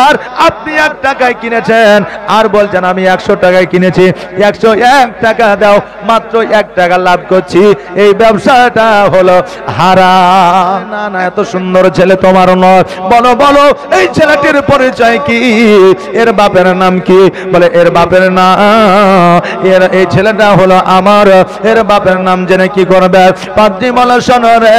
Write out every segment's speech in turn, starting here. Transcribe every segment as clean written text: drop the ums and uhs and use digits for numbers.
আর আপনি 1 টাকায় কিনেছেন আর বলছেন আমি 100 টাকায় কিনেছি, 101 টাকা দাও, মাত্র 1 টাকা লাভ করছি, এই ব্যবসাটা হলো হারাম। না না, এত সুন্দর ছেলে তোমার নয়। বলো বলো, এই ছেলেটির পরিচয় কি, এর বাপের নাম কি? বলে এর বাপের নাম, এই ছেলেটা হলো আমার, এর বাপের নাম জেনে কি করবে? পাদ্রী বলে শোনো রে,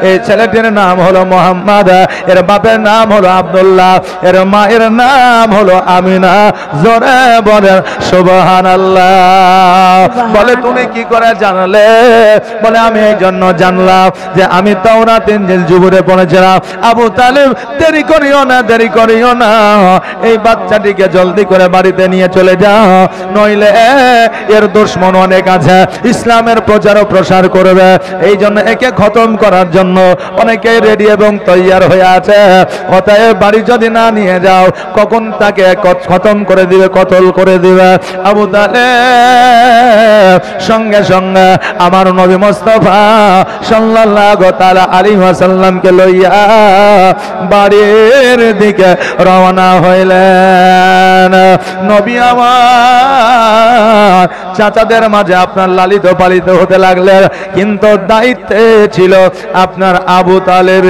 এই ছেলেটির নাম হলো মোহাম্মদ, এর বাপের নাম হলো আব্দুল্লাহ, এর মায়ের নাম হলো আমিনা। জোরে বলে সুবহানাল্লাহ। বলে তুমি কি করে জানলে? বলে আমি এই জন্য জানলাম যে আমি তাওরাত ইনজিল জুবুরে পড়েছিলাম। আবু তালেব দেরি করিও না, দেরি করিও না, এই বাচ্চাটিকে জলদি করে বাড়িতে নিয়ে চলে যাও, নইলে এর দুশমন অনেক আছে, ইসলামের প্রচার ও প্রসার করবে, এই জন্য একে খতম করার জন্য অনেকে রেডি এবং তৈয়ার হয়ে আছে। অতএব বাড়ি যদি না নিয়ে যাও, কখন তাকে খতম করে দিবে, কতল করে দিবে। আবু তালেব সঙ্গে সঙ্গে আমার নবী মুস্তাফা সাল্লাল্লাহু তাআলা আলাইহি ওয়াসাল্লামকে লইয়া বাড়ির দিকে রওনা হইলেন। নবী আমার চাচাদের মাঝে আপনার লালিত পালিত হতে লাগলেন, কিন্তু দায়িত্বে ছিল আপনার আবু তালেব।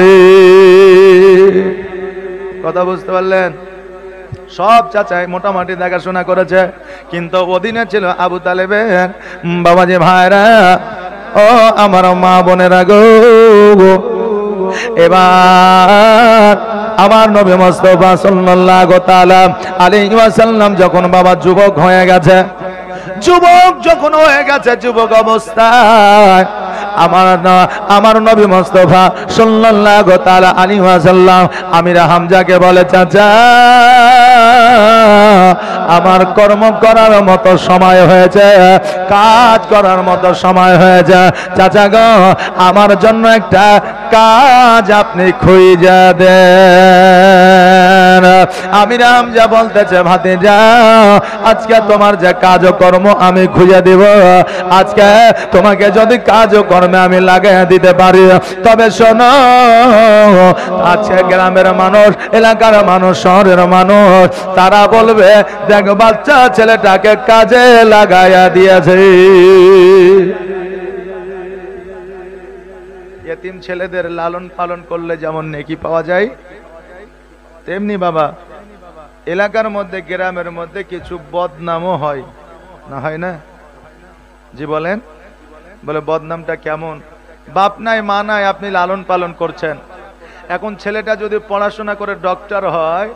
কথা বুঝতে পারলেন? সব চাচাই মোটামুটি দেখাশোনা করেছে, কিন্তু অধীনে ছিল আবু তালেবের। বাবাজি ভাইরা, ও আমার মা বোনেরা গো, এবার আমার নবী মুস্তাফা সাল্লাল্লাহু তাআলা আলাইহি ওয়াসাল্লাম যখন বাবা যুবক হয়ে গেছে, যুবক যখন হয়ে গেছে, যুবক অবস্থায় আমার নবী মুস্তাফা সাল্লাল্লাহু তাআলা আলাইহি ওয়াসাল্লাম আমির হামজাকে বলে, চাচা আমার কর্ম করার মতো সময় হয়েছে, কাজ করার মতো সময় হয়েছে, চাচা গো আমার জন্য একটা কাজ আপনি খুঁজে দেন। আমির হামজা বলতেছে, ভাতিজা আজকে তোমার যে কাজকর্ম আমি খুঁজে দিব, আজকে তোমাকে যদি কাজকর্মে আমি লাগাই দিতে পারি, তবে শোনো আজকে গ্রামের মানুষ, এলাকার মানুষ, শহরের মানুষ তারা বলবে দেখ বাচ্চা ছেলেটাকে কাজে লাগাইয়া দিয়েছে। এতিম ছেলেদের লালন পালন করলে যেমন নেকি পাওয়া যায়, তেমনি বাবা এলাকার মধ্যে, গ্রামের মধ্যে কিছু বদনামও হয় না, হয় না? জি বলেন। বলে বদনামটা কেমন? বাপ নাই মা নাই, আপনি লালন পালন করছেন। এখন ছেলেটা যদি পড়াশোনা করে ডক্টর হয়,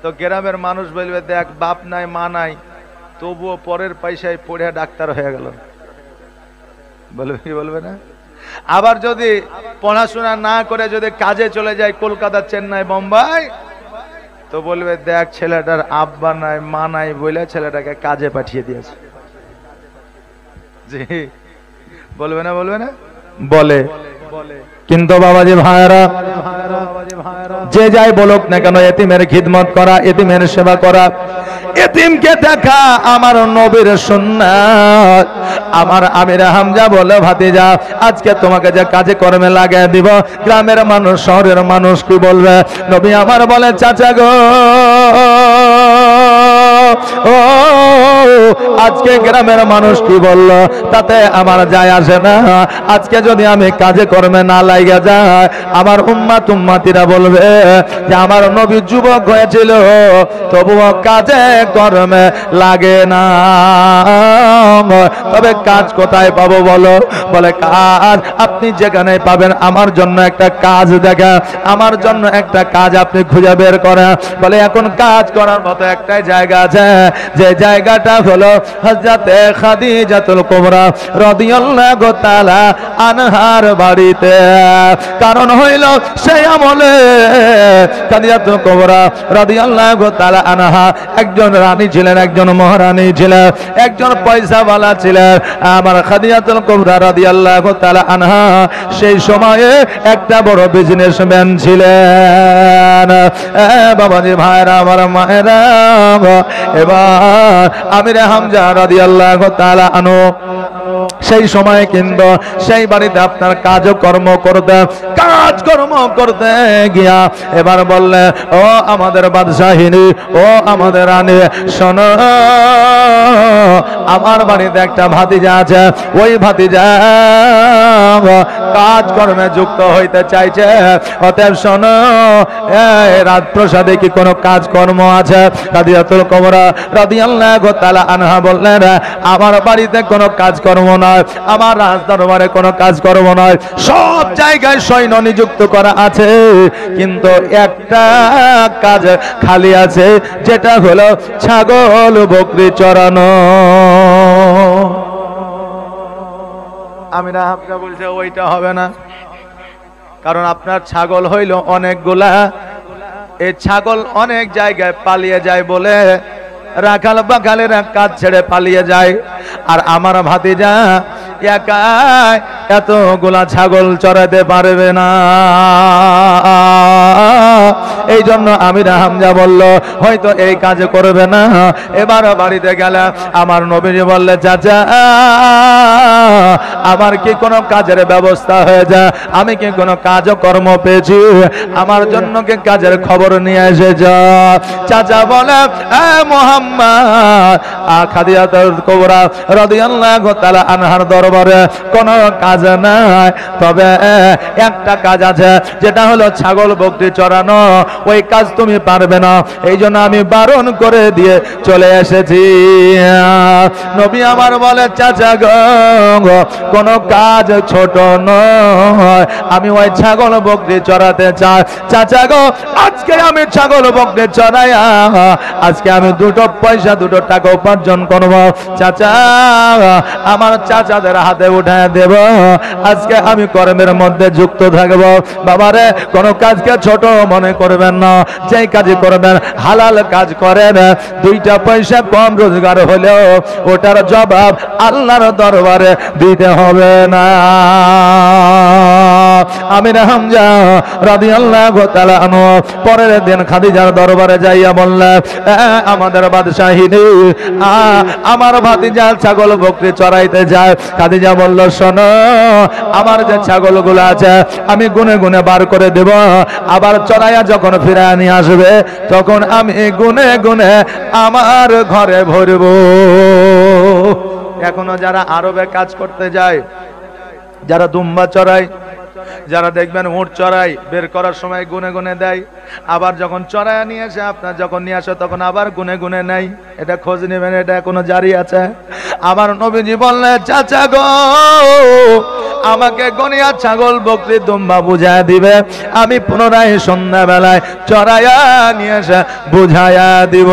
তো গ্রামের মানুষ বলবে দেখ বাপ নাই মা নাই, তবুও পরের পয়সায় পড়ে ডাক্তার হয়ে গেল, বলবে কি বলবে না? আবার যদি পড়াশোনা না করে যদি কাজে চলে যায় কলকাতা, চেন্নাই, বোম্বাই, তো বলবে দেখ ছেলেটার আব্বা নাই মা নাই বলে ছেলেটাকে কাজে পাঠিয়ে দিয়েছে। জি বলবে না? বলবে না? বলে। কিন্তু বাবাজি ভাইরা, যে যাই বলুক না কেন, এতিমের খিদমত করা, এতিমের সেবা করা, এতিমকে দেখা আমার নবীর সুন্নাত। আমার আমির হামজা বলে, ভাতিজা আজকে তোমাকে যে কাজে কর্মে লাগিয়ে দিব, গ্রামের মানুষ, শহরের মানুষ কি বলবে? নবী আমার বলে, চাচা গো ও আজকে গ্রামের মানুষ কি বলল তাতে আমার যায় আসে না। আজকে যদি আমি কাজে কর্মে না লাগা যায়, আমার উম্মাত উম্মাতিরা বলবে যে আমার নবী যুবক হয়েছিল তবুও কাজে কর্মে লাগে না। তবে কাজ কোথায় পাবো বলো? বলে কাজ আপনি যেখানে পাবেন আমার জন্য একটা কাজ দেখা, আমার জন্য একটা কাজ আপনি খুঁজে বের করেন। বলে এখন কাজ করার মতো একটাই জায়গা আছে, যে জায়গাটা হলো হযরতে খাদিজাতুল কুবরা রাদিয়াল্লাহু তাআলা আনহার বাড়িতে। কারণ হইল সেই আমলে খাদিজাতুল কুবরা রাদিয়াল্লাহু তাআলা আনহা একজন রানী ছিলেন, একজন মহারানী ছিলেন, একজন পয়সাওয়ালা ছিলেন। আমার খাদিজাতুল কুবরা রাদিয়াল্লাহু তাআলা আনহা সেই সময়ে একটা বড় বিজনেসম্যান ছিলেন। বাবাজি ভাইরা, আমার মায়েরা, এবার আমির হামজা রাদিয়াল্লাহু তাআলা আনহু সেই সময় কিন্তু সেই বাড়িতে আপনার কাজকর্ম করতে গিয়া এবার বললে, ও আমাদের বাদশাহিনী, ও আমাদের রানী, শোনো, আমার বাড়িতে একটা ভাতিজা আছে, ওই ভাতিজা কাজকর্মে যুক্ত হইতে চাইছে, অতএব শোনো, রাজপ্রাসাদে কি কোনো কাজকর্ম আছে? খাদিজাতুল কুবরা রাদিয়াল্লাহু তাআলা আনহা বললেন, আমার বাড়িতে কোনো কাজকর্ম নয়, আমার রাজদরবারে কোনো কাজকর্ম নয়, সব জায়গায় সৈন্য নিযুক্ত করা আছে, কিন্তু একটা কাজ খালি আছে, যেটা হলো ছাগল বকরি চড়ানো। আমিনা হাফসা বলছে ওইটা হবে না, কারণ আপনার ছাগল হইল অনেকগুলা, এই ছাগল অনেক জায়গায় পালিয়ে যায় বলে রাখাল বাখালেরা কাজ ছেড়ে পালিয়ে যায়, আর আমার ভাতিজা একা এতগুলা ছাগল চড়াতে পারবে না। এই জন্য আমিনা হামজা বলল হয়তো এই কাজ করবে না। এবার বাড়িতে গেলে আমার নবীজি বললে, চাচা আমার কি কোনো কাজের ব্যবস্থা হয়ে যায়? আমি কি কোনো কাজকর্ম পেয়েছি? আমার জন্য কি কাজের খবর নিয়ে এসে যা। চাচা বলে, মুহাম্মদ, খাদিজাতুল কুবরা রাদিয়াল্লাহু তাআলা আনহার দরবারে কোনো কাজ নাই, তবে একটা কাজ আছে, যেটা হলো ছাগল বকরি চড়ানো। ওই কাজ তুমি পারবে না, এই জন্য আমি বারণ করে দিয়ে চলে এসেছি। নবী আমার বলে, চাচা গো, কোনো কাজ ছোট নয়, আমি ওই ছাগল বকরি চড়াতে চাই। চাচা গো, আজকে আমি ছাগল বকরি চড়াইয়া আজকে আমি দুটো পয়সা, দুটো টাকা উপার্জন করব। চাচা, আমার চাচাদের হাতে উঠায় দেব, আজকে আমি কর্মের মধ্যে যুক্ত থাকব। বাবারে, কোনো কাজকে ছোট মনে করবেন না, যেই কাজই করবেন হালাল কাজ করেন, দুইটা পয়সা কম রোজগার হলেও ওটার জবাব আল্লাহর দরবারে দিতে হবে না। আমিনা হামজা রাদিয়াল্লাহু তাআলা আনহু পরের দিন খাদিজার দরবারে যাইয়া বললেন, আমাদের বাদশাহিনী, আমার ভাতিজা ছাগল বকরি চড়াইতে যায়। খাদিজা বলল, শোনো, আমার যে ছাগলগুলো আছে আমি গুনে গুনে বার করে দেব, আবার চড়াইয়া যখন ফিরে নিয়ে আসবে তখন আমি গুনে গুনে আমার ঘরে ভরব। এখনো যারা আরবে কাজ করতে যায়, যারা দুম্বা চড়ায়, যারা দেখবেন উট চড়াই, বের করার সময় গুনে গুনে দেয়, আবার যখন চড়ায় নিয়ে আসে, আপনার যখন নিয়ে আসে তখন আবার গুনে গুনে নেয়। এটা খোঁজ নেবেন, এটা কোনো জারি আছে। আমার নবীজি বললেন, চাচা গো, আমাকে গনিয়া ছাগল বকরি দুম্বা বুঝায় দিবে, আমি পুনরায় সন্ধ্যাবেলায় চড়াইয়া নিয়ে এসে বুঝাইয়া দিব।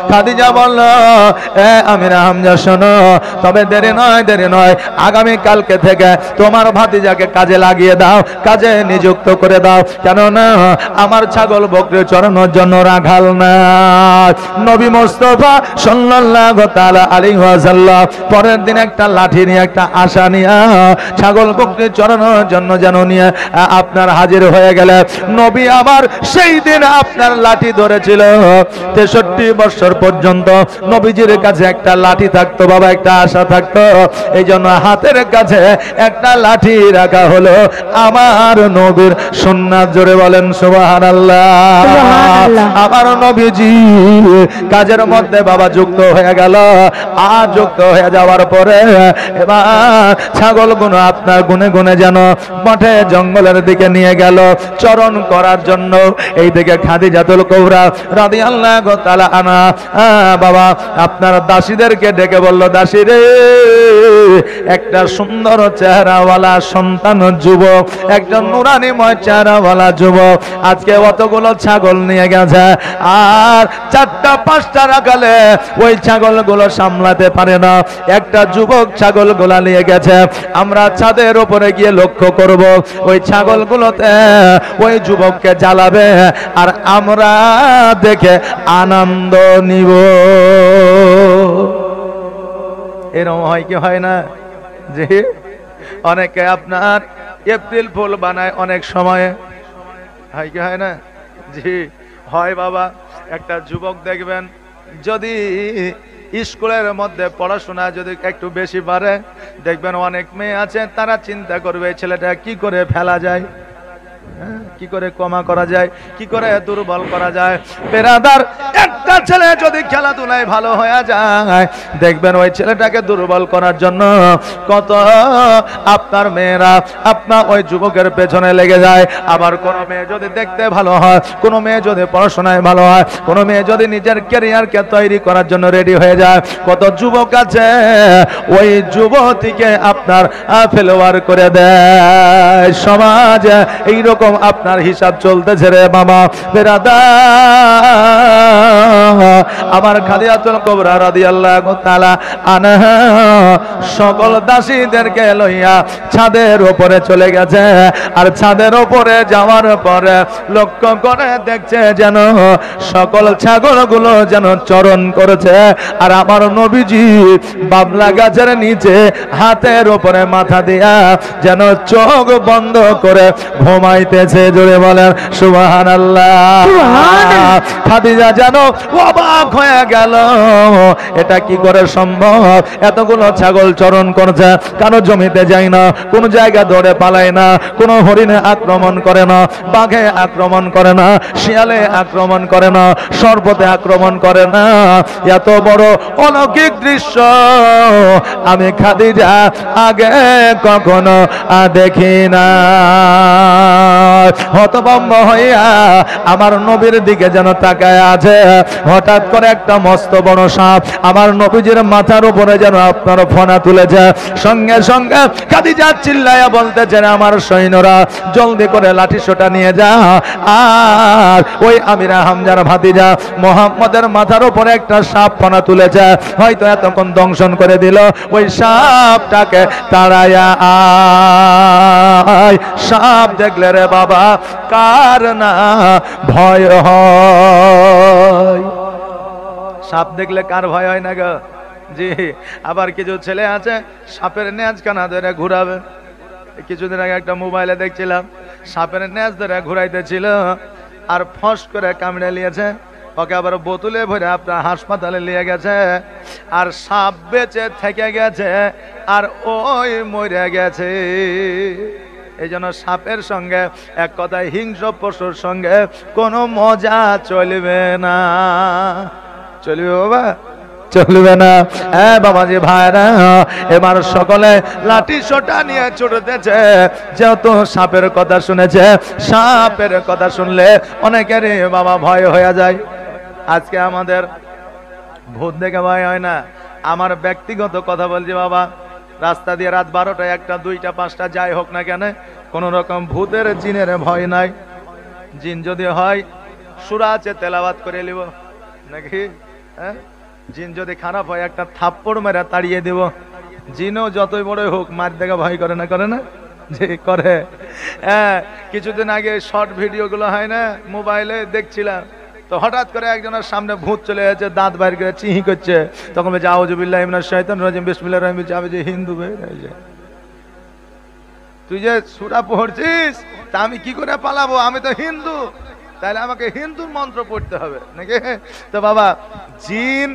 খাদিজা বলল, আমিনা হামজা শোনো, তবে দেরি নয়, আগামী কালকে থেকে তোমার ভাতিজাকে কাজে লাগিয়ে দাও, কাজে নিযুক্ত করে দাও, কেননা আমার ছাগল বকরি চড়ানোর জন্য রাখাল না। নবী মুস্তাফা সাল্লাল্লাহু তাআলা আলাইহি ওয়াসাল্লাম পরের দিন একটা লাঠি নিয়ে, একটা আশা নিয়ে ছাগল বকরি চড়ানোর জন্য যেন নিয়ে আপনার হাজির হয়ে গেলে। নবী আবার সেই দিন আপনার লাঠি ধরেছিল। 63 বছর পর্যন্ত নবীজির কাছে একটা লাঠি থাকতো বাবা, একটা আশা থাকতো, এই জন্য হাতের কাছে একটা লাঠি রাখা হলো আমার নবীর সুন্নাত। জোরে বলেন সুবহানাল্লাহ। আমার নবীজি কাজের মধ্যে বাবা যুক্ত হয়ে গেল। আর যুক্ত হয়ে যাওয়ার পরে এবার ছাগলগুলো আপনার গুনে গুনে যেন মাঠে জঙ্গলের দিকে নিয়ে গেল চরণ করার জন্য। এই দিকে খাদিজাতুল কুবরা রাদিয়াল্লাহু তাআলা আনহা বাবা আপনার দাসীদেরকে ডেকে বলল, দাসী রে, একটা সুন্দর চেহারাওয়ালা সন্তান যুবক, একজন নুরানিময় চেহারাওয়ালা যুবক আজকে অতগুলো ছাগল নিয়ে গেছে, আর 4টা-5টা রাখালে ওই ছাগলগুলো সামলাতে পারে না। একটা যুবক ছাগলগুলো নিয়ে গেছে, আমরা ছাদের উপরে গিয়ে লক্ষ্য করব ওই ছাগলগুলোতে ওই যুবককে জ্বালাবে, আর আমরা দেখে আনন্দ নিব। এরকম হয় কি হয় না? যে অনেকে আপনার এপ্রিল ফুল বানায়, অনেক সময়ে হয় কি হয় না? জি হয় বাবা। একটা যুবক দেখবেন যদি স্কুলের মধ্যে পড়াশোনা যদি একটু বেশি পারে, দেখবেন অনেক মেয়ে আছে তারা চিন্তা করবে ছেলেটা কি করে ফেলা যায়, কি করে কমা করা যায়, কি করে দুর্বল করা যায়। বেরাদার, একটা ছেলে যদি খেলাধুলায় ভালো হয়ে যায়, দেখবেন ওই ছেলেটাকে দুর্বল করার জন্য কত আপনার মেয়েরা আপনার ওই যুবকের পেছনে লেগে যায়। আবার কোন মেয়ে যদি দেখতে ভালো হয়, কোন মেয়ে যদি পড়াশোনায় ভালো হয়, কোন মেয়ে যদি নিজের ক্যারিয়ারকে তৈরি করার জন্য রেডি হয়ে যায়, কত যুবক আছে ওই যুবতীকে আপনার ফেলোয়ার করে দেয়। সমাজ এইরকম আপনার হিসাব চলতেছে রে বাবা। বেরাদার, আমার খাদিজাতুল কুবরা রাদিয়াল্লাহু তাআলা আনহা সকল দাসীদেরকে লইয়া ছাদের উপরে চলে গেছে। আর ছাদের উপরে যাওয়ার পরে লক্ষ্য করে দেখছে যেন সকল ছাগলগুলো যেন চরণ করেছে। আর আমার নবীজি বাবলা গাছের নিচে হাতের উপরে মাথা দিয়া যেন চোখ বন্ধ করে ঘুমাইতেছে। জোরে বলেন সুবহানাল্লাহ। খাদিজা যেন অবাক হয়ে গেল, এটা কি করে সম্ভব? এতগুলো ছাগল চরণ করছে, কারো জমিতে যায় না, কোন জায়গা দৌড়ে পালায় না, কোন হরিণে আক্রমণ করে না, বাঘে আক্রমণ করে না, শিয়ালে আক্রমণ করে না, সর্পতে আক্রমণ করে না। এত বড় অলৌকিক দৃশ্য আমি খাদিজা আগে কখনো দেখি না। হতভম্ব হইয়া আমার নবীর দিকে যেন তাকায় আছে। হঠাৎ করে একটা মস্ত বড় সাপ আমার নবীজির মাথার উপরে যেন আপনার ফনা তুলেছে। সঙ্গে সঙ্গে খাদিজা চিল্লায়া বলতেছেন, আমার সৈন্যরা জলদি করে লাঠি সোটা নিয়ে যা। আর ওই আমিরা হামজার ভাতিজা মোহাম্মদের মাথার উপরে একটা সাপ ফনা তুলেছে, হয়তো এতক্ষণ দংশন করে দিল। ওই সাপটাকে তাড়ায়া আয়। সাপ দেখলে রে বাবা কার না ভয় হয়? সাপ দেখলে কার ভয় হয় না গো? জি। আবার কিছু ছেলে আছে সাপের নেজ কানা ধরে ঘুরাবে। কিছুদিন আগে একটা মোবাইলে দেখছিলাম, সাপের নেজ ধরে ঘুরাইতেছিল আর ফস করে কামড়ে নিয়েছে। ওকে আবার বোতলে ভরে আপনার হাসপাতালে নিয়ে গেছে, আর সাপ বেঁচে থেকে গেছে আর ওই মরে গেছে। এই জন্য সাপের সঙ্গে, এক কথায় হিংস্র পশুর সঙ্গে কোনো মজা চলবে না। চলবে বাবা? চলবে না। হ্যাঁ বাবাজি ভাইরা, এবার সকলে লাঠি সোটা নিয়ে ছুটতেছে। যেহেতু সাপের কথা শুনেছে, সাপের কথা শুনলে অনেকেরই বাবা ভয় হয়ে যায়। আজকে আমাদের ভূত দেখে ভয় হয় না। আমার ব্যক্তিগত কথা বলছি বাবা, রাস্তা দিয়ে রাত 12টা 1টা 2টা 5টা যাই হোক না কেন, কোন রকম ভূতের জিনের ভয় নাই। জিন যদি হয় সূরা আছে তেলাওয়াত করে নিব নাকি? হ্যাঁ, জিন যদি খারাপ হয় একটা থাপ্পড় মেরে তাড়িয়ে দেব। জিনও যতই বড় হোক মার দেখে ভয় করে না? করে না? যে করে। হ্যাঁ, কিছুদিন আগে শর্ট ভিডিওগুলো হয় না মোবাইলে দেখছিলাম, তো হঠাৎ করে একজনের সামনে ভূত চলে যাচ্ছে, দাঁত বাইর করে চিহি করছে। তখন বলছে আউযুবিল্লাহি মিনাশ শাইতানির রাজিম বিসমিল্লাহির রহমানির রহিম। আমি যে হিন্দু ভাই, তুই যে সূরা পড়ছিস তা আমি কি করে পালাবো? আমি তো হিন্দু, তাহলে আমাকে হিন্দুর মন্ত্র পড়তে হবে নাকি? তো বাবা, জিন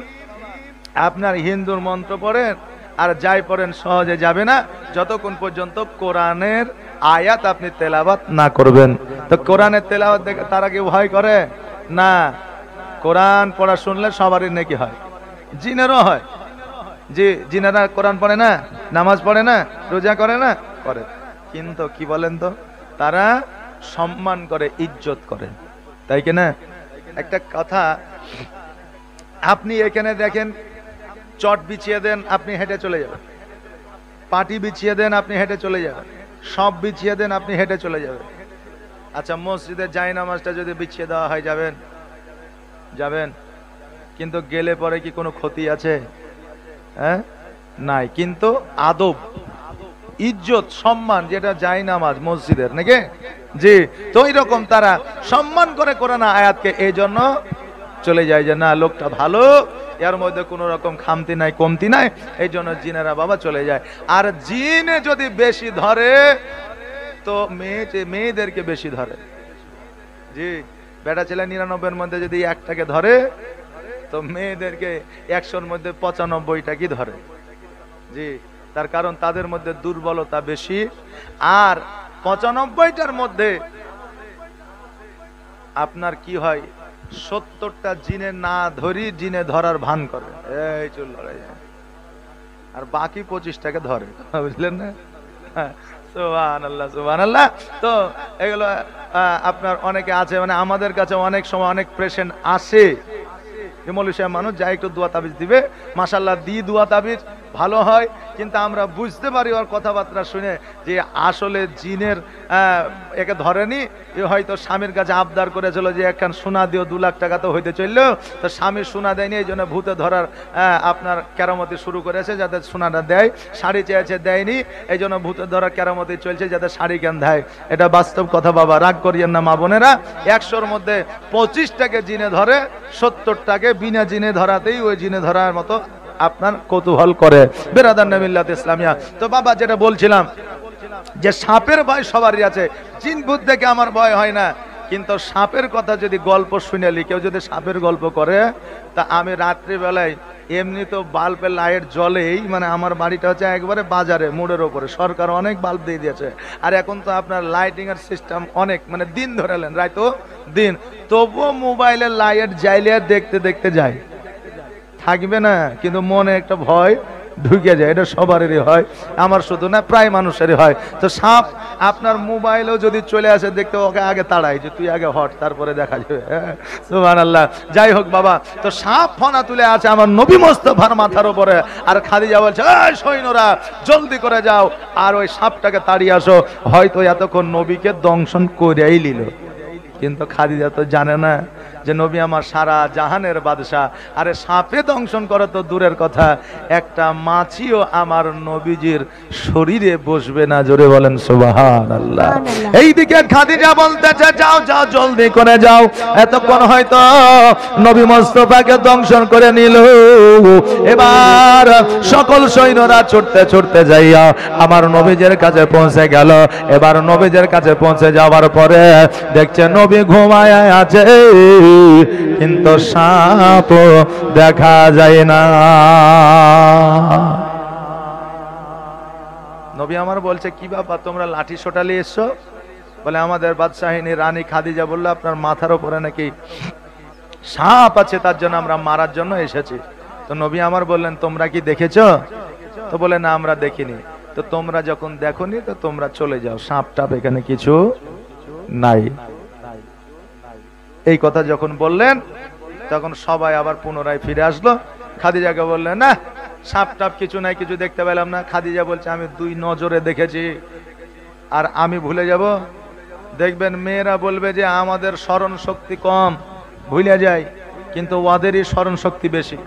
আপনার হিন্দুর মন্ত্র পড়েন আর যাই পড়েন সহজে যাবে না যতক্ষণ পর্যন্ত কোরআনের আয়াত আপনি তেলাওয়াত না করবেন। তো কোরআনের তেলাওয়াত দেখে তারা কি ভয় করে না? কোরআন পড়া শুনলে সবারই নেকি হয়, জিনেরও হয়। জি, জিনেরা কোরআন পড়ে না, নামাজ পড়ে না, রোজা করে না? করে। কিন্তু কি বলেন তো, তারা সম্মান করে, ইজ্জত করে, তাই কি না? একটা কথা, আপনি এখানে দেখেন চট বিছিয়ে দেন আপনি হেঁটে চলে যাবেন, পাটি বিছিয়ে দেন আপনি হেঁটে চলে যাবেন, সব বিছিয়ে দেন আপনি হেঁটে চলে যাবেন। আচ্ছা, মসজিদের জায়নামাজটা যদি বিছিয়ে দেওয়া হয় যাবেন? যাবেন। কিন্তু গেলে পরে কি কোনো ক্ষতি আছে? হ্যাঁ, নাই। কিন্তু আদব, ইজ্জত, সম্মান যেটা জায়নামাজ মসজিদের নাকি? জি। তো এইরকম তারা সম্মান করে কোরআন আয়াতকে, এই জন্য চলে যায় যে না লোকটা ভালো, এর মধ্যে কোনো রকম খামতি নাই, কমতি নাই, এই জন্য জিনেরা বাবা চলে যায়। আর জিনে যদি বেশি ধরে তো মেয়েদেরকে বেশি ধরে। জি, বেটা ছেলে 99-এর মধ্যে যদি একটাকে ধরে তো মেয়েদেরকে 100-র মধ্যে 95টা কি ধরে? জি, তার কারণ তাদের মধ্যে দুর্বলতা বেশি, আর 95টার মধ্যে আপনার কি হয়, 70টা জিনে না ধরি জিনে ধরার ভান করে, এই চল লড়াই, আর বাকি 25টাকে ধরে, বুঝলেন না? সুবহানাল্লাহ সুবহানাল্লাহ। তো এগুলো আপনার অনেকে আছে, মানে আমাদের কাছে অনেক সময় অনেক পেশেন্ট আসে, মৌলভী সাহেব মানুষ যাই একটু দোয়া তাবিজ দিবে, মাশাআল্লাহ দি দোয়া তাবিজ ভালো হয়, কিন্তু আমরা বুঝতে পারি ওর কথাবার্তা শুনে যে আসলে জিনের একে ধরেনি, এ হয়তো স্বামীর কাছে আবদার করেছিল যে একখান সোনা দিও, 2 লাখ টাকা তো হইতে চললো, তো স্বামী সোনা দেয়নি, এই জন্য ভূতে ধরার আপনার কেরামতি শুরু করেছে যাতে সোনাটা দেয়, শাড়ি চেয়েছে দেয়নি, এই জন্য ভূতে ধরার কেরামতি চলছে যাতে শাড়ি কেন দেয়। এটা বাস্তব কথা বাবা, রাগ করিয়েন না মা বোনেরা। 100-র মধ্যে 25টাকে জিনে ধরে, 70টাকে বিনা জিনে ধরাতেই ওই জিনে ধরার মতো আপনার কৌতূহল করে। বেরাদার মিল্লাত ইসলামিয়া। তো বাবা যেটা বলছিলাম যে সাপের ভয় সবারই আছে, জিন ভূত দেখে আমার ভয় হয় না, কিন্তু সাপের কথা যদি গল্প শুনেলি, কেউ যদি সাপের গল্প করে, তা আমি রাত্রিবেলায় এমনি তো বাল্বের লাইট জ্বলেই, মানে আমার বাড়িটা হচ্ছে একবারে বাজারে মোড়ের ওপরে, সরকার অনেক বাল্ব দিয়ে দিয়েছে, আর এখন তো আপনার লাইটিং এর সিস্টেম অনেক, মানে দিন ধরেলেন রাইতো দিন, তবুও মোবাইলের লাইট জ্বালিয়ে দেখতে দেখতে যায়, থাকবে না, কিন্তু মনে একটা ভয় ঢুকে যায়, এটা সবারই হয়, আমার শুধু না প্রায় মানুষেরই হয়। তো সাপ আপনার মোবাইলেও যদি চলে আসে দেখতে, ওকে আগে তাড়াই যে তুই আগে হট, তারপরে দেখা যাবে। সুবহানাল্লাহ। যাই হোক বাবা, তো সাপ ফনা তুলে আছে আমার নবী মুস্তাফার মাথার উপরে, আর খাদিজা বলছে এই সৈন্যরা জলদি করে যাও আর ওই সাপটাকে তাড়িয়ে আসো, হয়তো এতক্ষণ নবীকে দংশন করেই নিল, কিন্তু খাদিজা তো জানে না যে নবী আমার সারা জাহানের বাদশা, আরে সাপে দংশন করে তো দূরের কথা, একটা মাছিও আমার নবীজির শরীরে বসবে না, জোরে বলেন সুবহানাল্লাহ। এইদিকে খাদিজা বলতেছে যাও যাও জলদি করে যাও, এতক্ষণ হয়তো নবী মুস্তাফাকে দংশন করে নিল। এবার সকল সৈন্যরা ছুটতে ছুটতে যাইয়া আমার নবীজির কাছে পৌঁছে গেল। এবার নবীজির কাছে পৌঁছে যাওয়ার পরে দেখছে নবী ঘুমায় আছে, কিন্তু সাপ দেখা যায় না। নবী আমার বলছে কি ব্যাপার, তোমরা লাঠি সোটালি এসছো? বলে আমাদের বাদশাহিনী রানী খাদিজা বললো আপনার মাথার উপরে নাকি সাপ আছে, তার জন্য আমরা মারার জন্য এসেছি। তো নবী আমার বললেন তোমরা কি দেখেছো? তো বলে না আমরা দেখিনি। তো তোমরা যখন দেখোনি তো তোমরা চলে যাও, সাপ টাপ এখানে কিছু নাই। এই কথা যখন বললেন তখন সবাই আবার পুনরায় ফিরে আসলো। খাদিজাকে বললেন না সাপ টাপ কিছু নাই, কিছু দেখতে পেলাম না। খাদিজা বলছে আমি 2 নজরে দেখেছি, আর আমি ভুলে যাব? দেখবেন মেয়েরা বলবে যে আমাদের স্মরণ শক্তি কম, ভুলে যায়, কিন্তু ওদেরই স্মরণ শক্তি বেশি।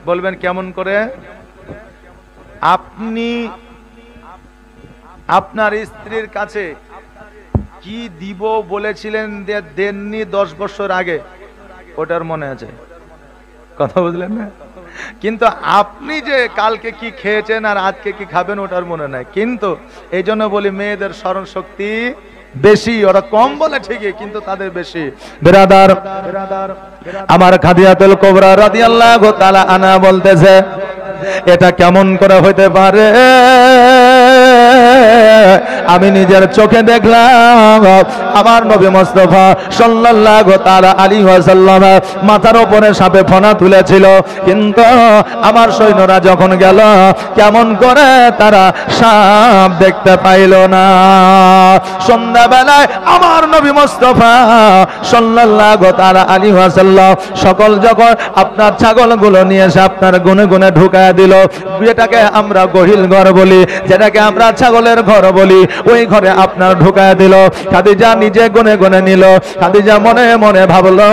বলবেন কেমন করে? আপনি আপনার স্ত্রীর কাছে কি দিব বলেছিলেন দেননি 10 বছর আগে, ওটার মনে আছে, কথা বুঝলেন না? কিন্তু আপনি যে কালকে কি খেয়েছেন আর আজকে কি খাবেন ওটার মনে নাই। কিন্তু এই জন্য বলি মেয়েদের স্মরণ শক্তি বেশি, ওরা কম বলে ঠিকই কিন্তু তাদের বেশি। বিরাদার আমার খাদিজাতুল কুবরা রাদিয়াল্লাহু তাআলা আনহা বলতেছে এটা কেমন করে হইতে পারে, আমি নিজের চোখে দেখলাম আমার নবী মুস্তাফা সাল্লাল্লাহু তাআলা আলাইহি ওয়াসাল্লাম মাথার উপরে সাপে ফনা তুলেছিল, কিন্তু আমার সৈন্যরা যখন গেল কেমন করে তারা সাপ দেখতে পাইল না। সন্ধ্যাবেলায় আমার নবী মুস্তাফা সাল্লাল্লাহু তাআলা আলাইহি ওয়াসাল্লাম সকল যখন আপনার ছাগলগুলো নিয়ে এসে আপনার গুনে গুনে ঢুকায় দিল, যেটাকে আমরা গহিল ঘর বলি, যেটাকে আমরা ছাগলের ঘর বলি, ওই ঘরে আপনার ঢুকায় দিল। খাদিজা নিজে গুনে গুনে নিল। খাদিজা মনে মনে ভাবলো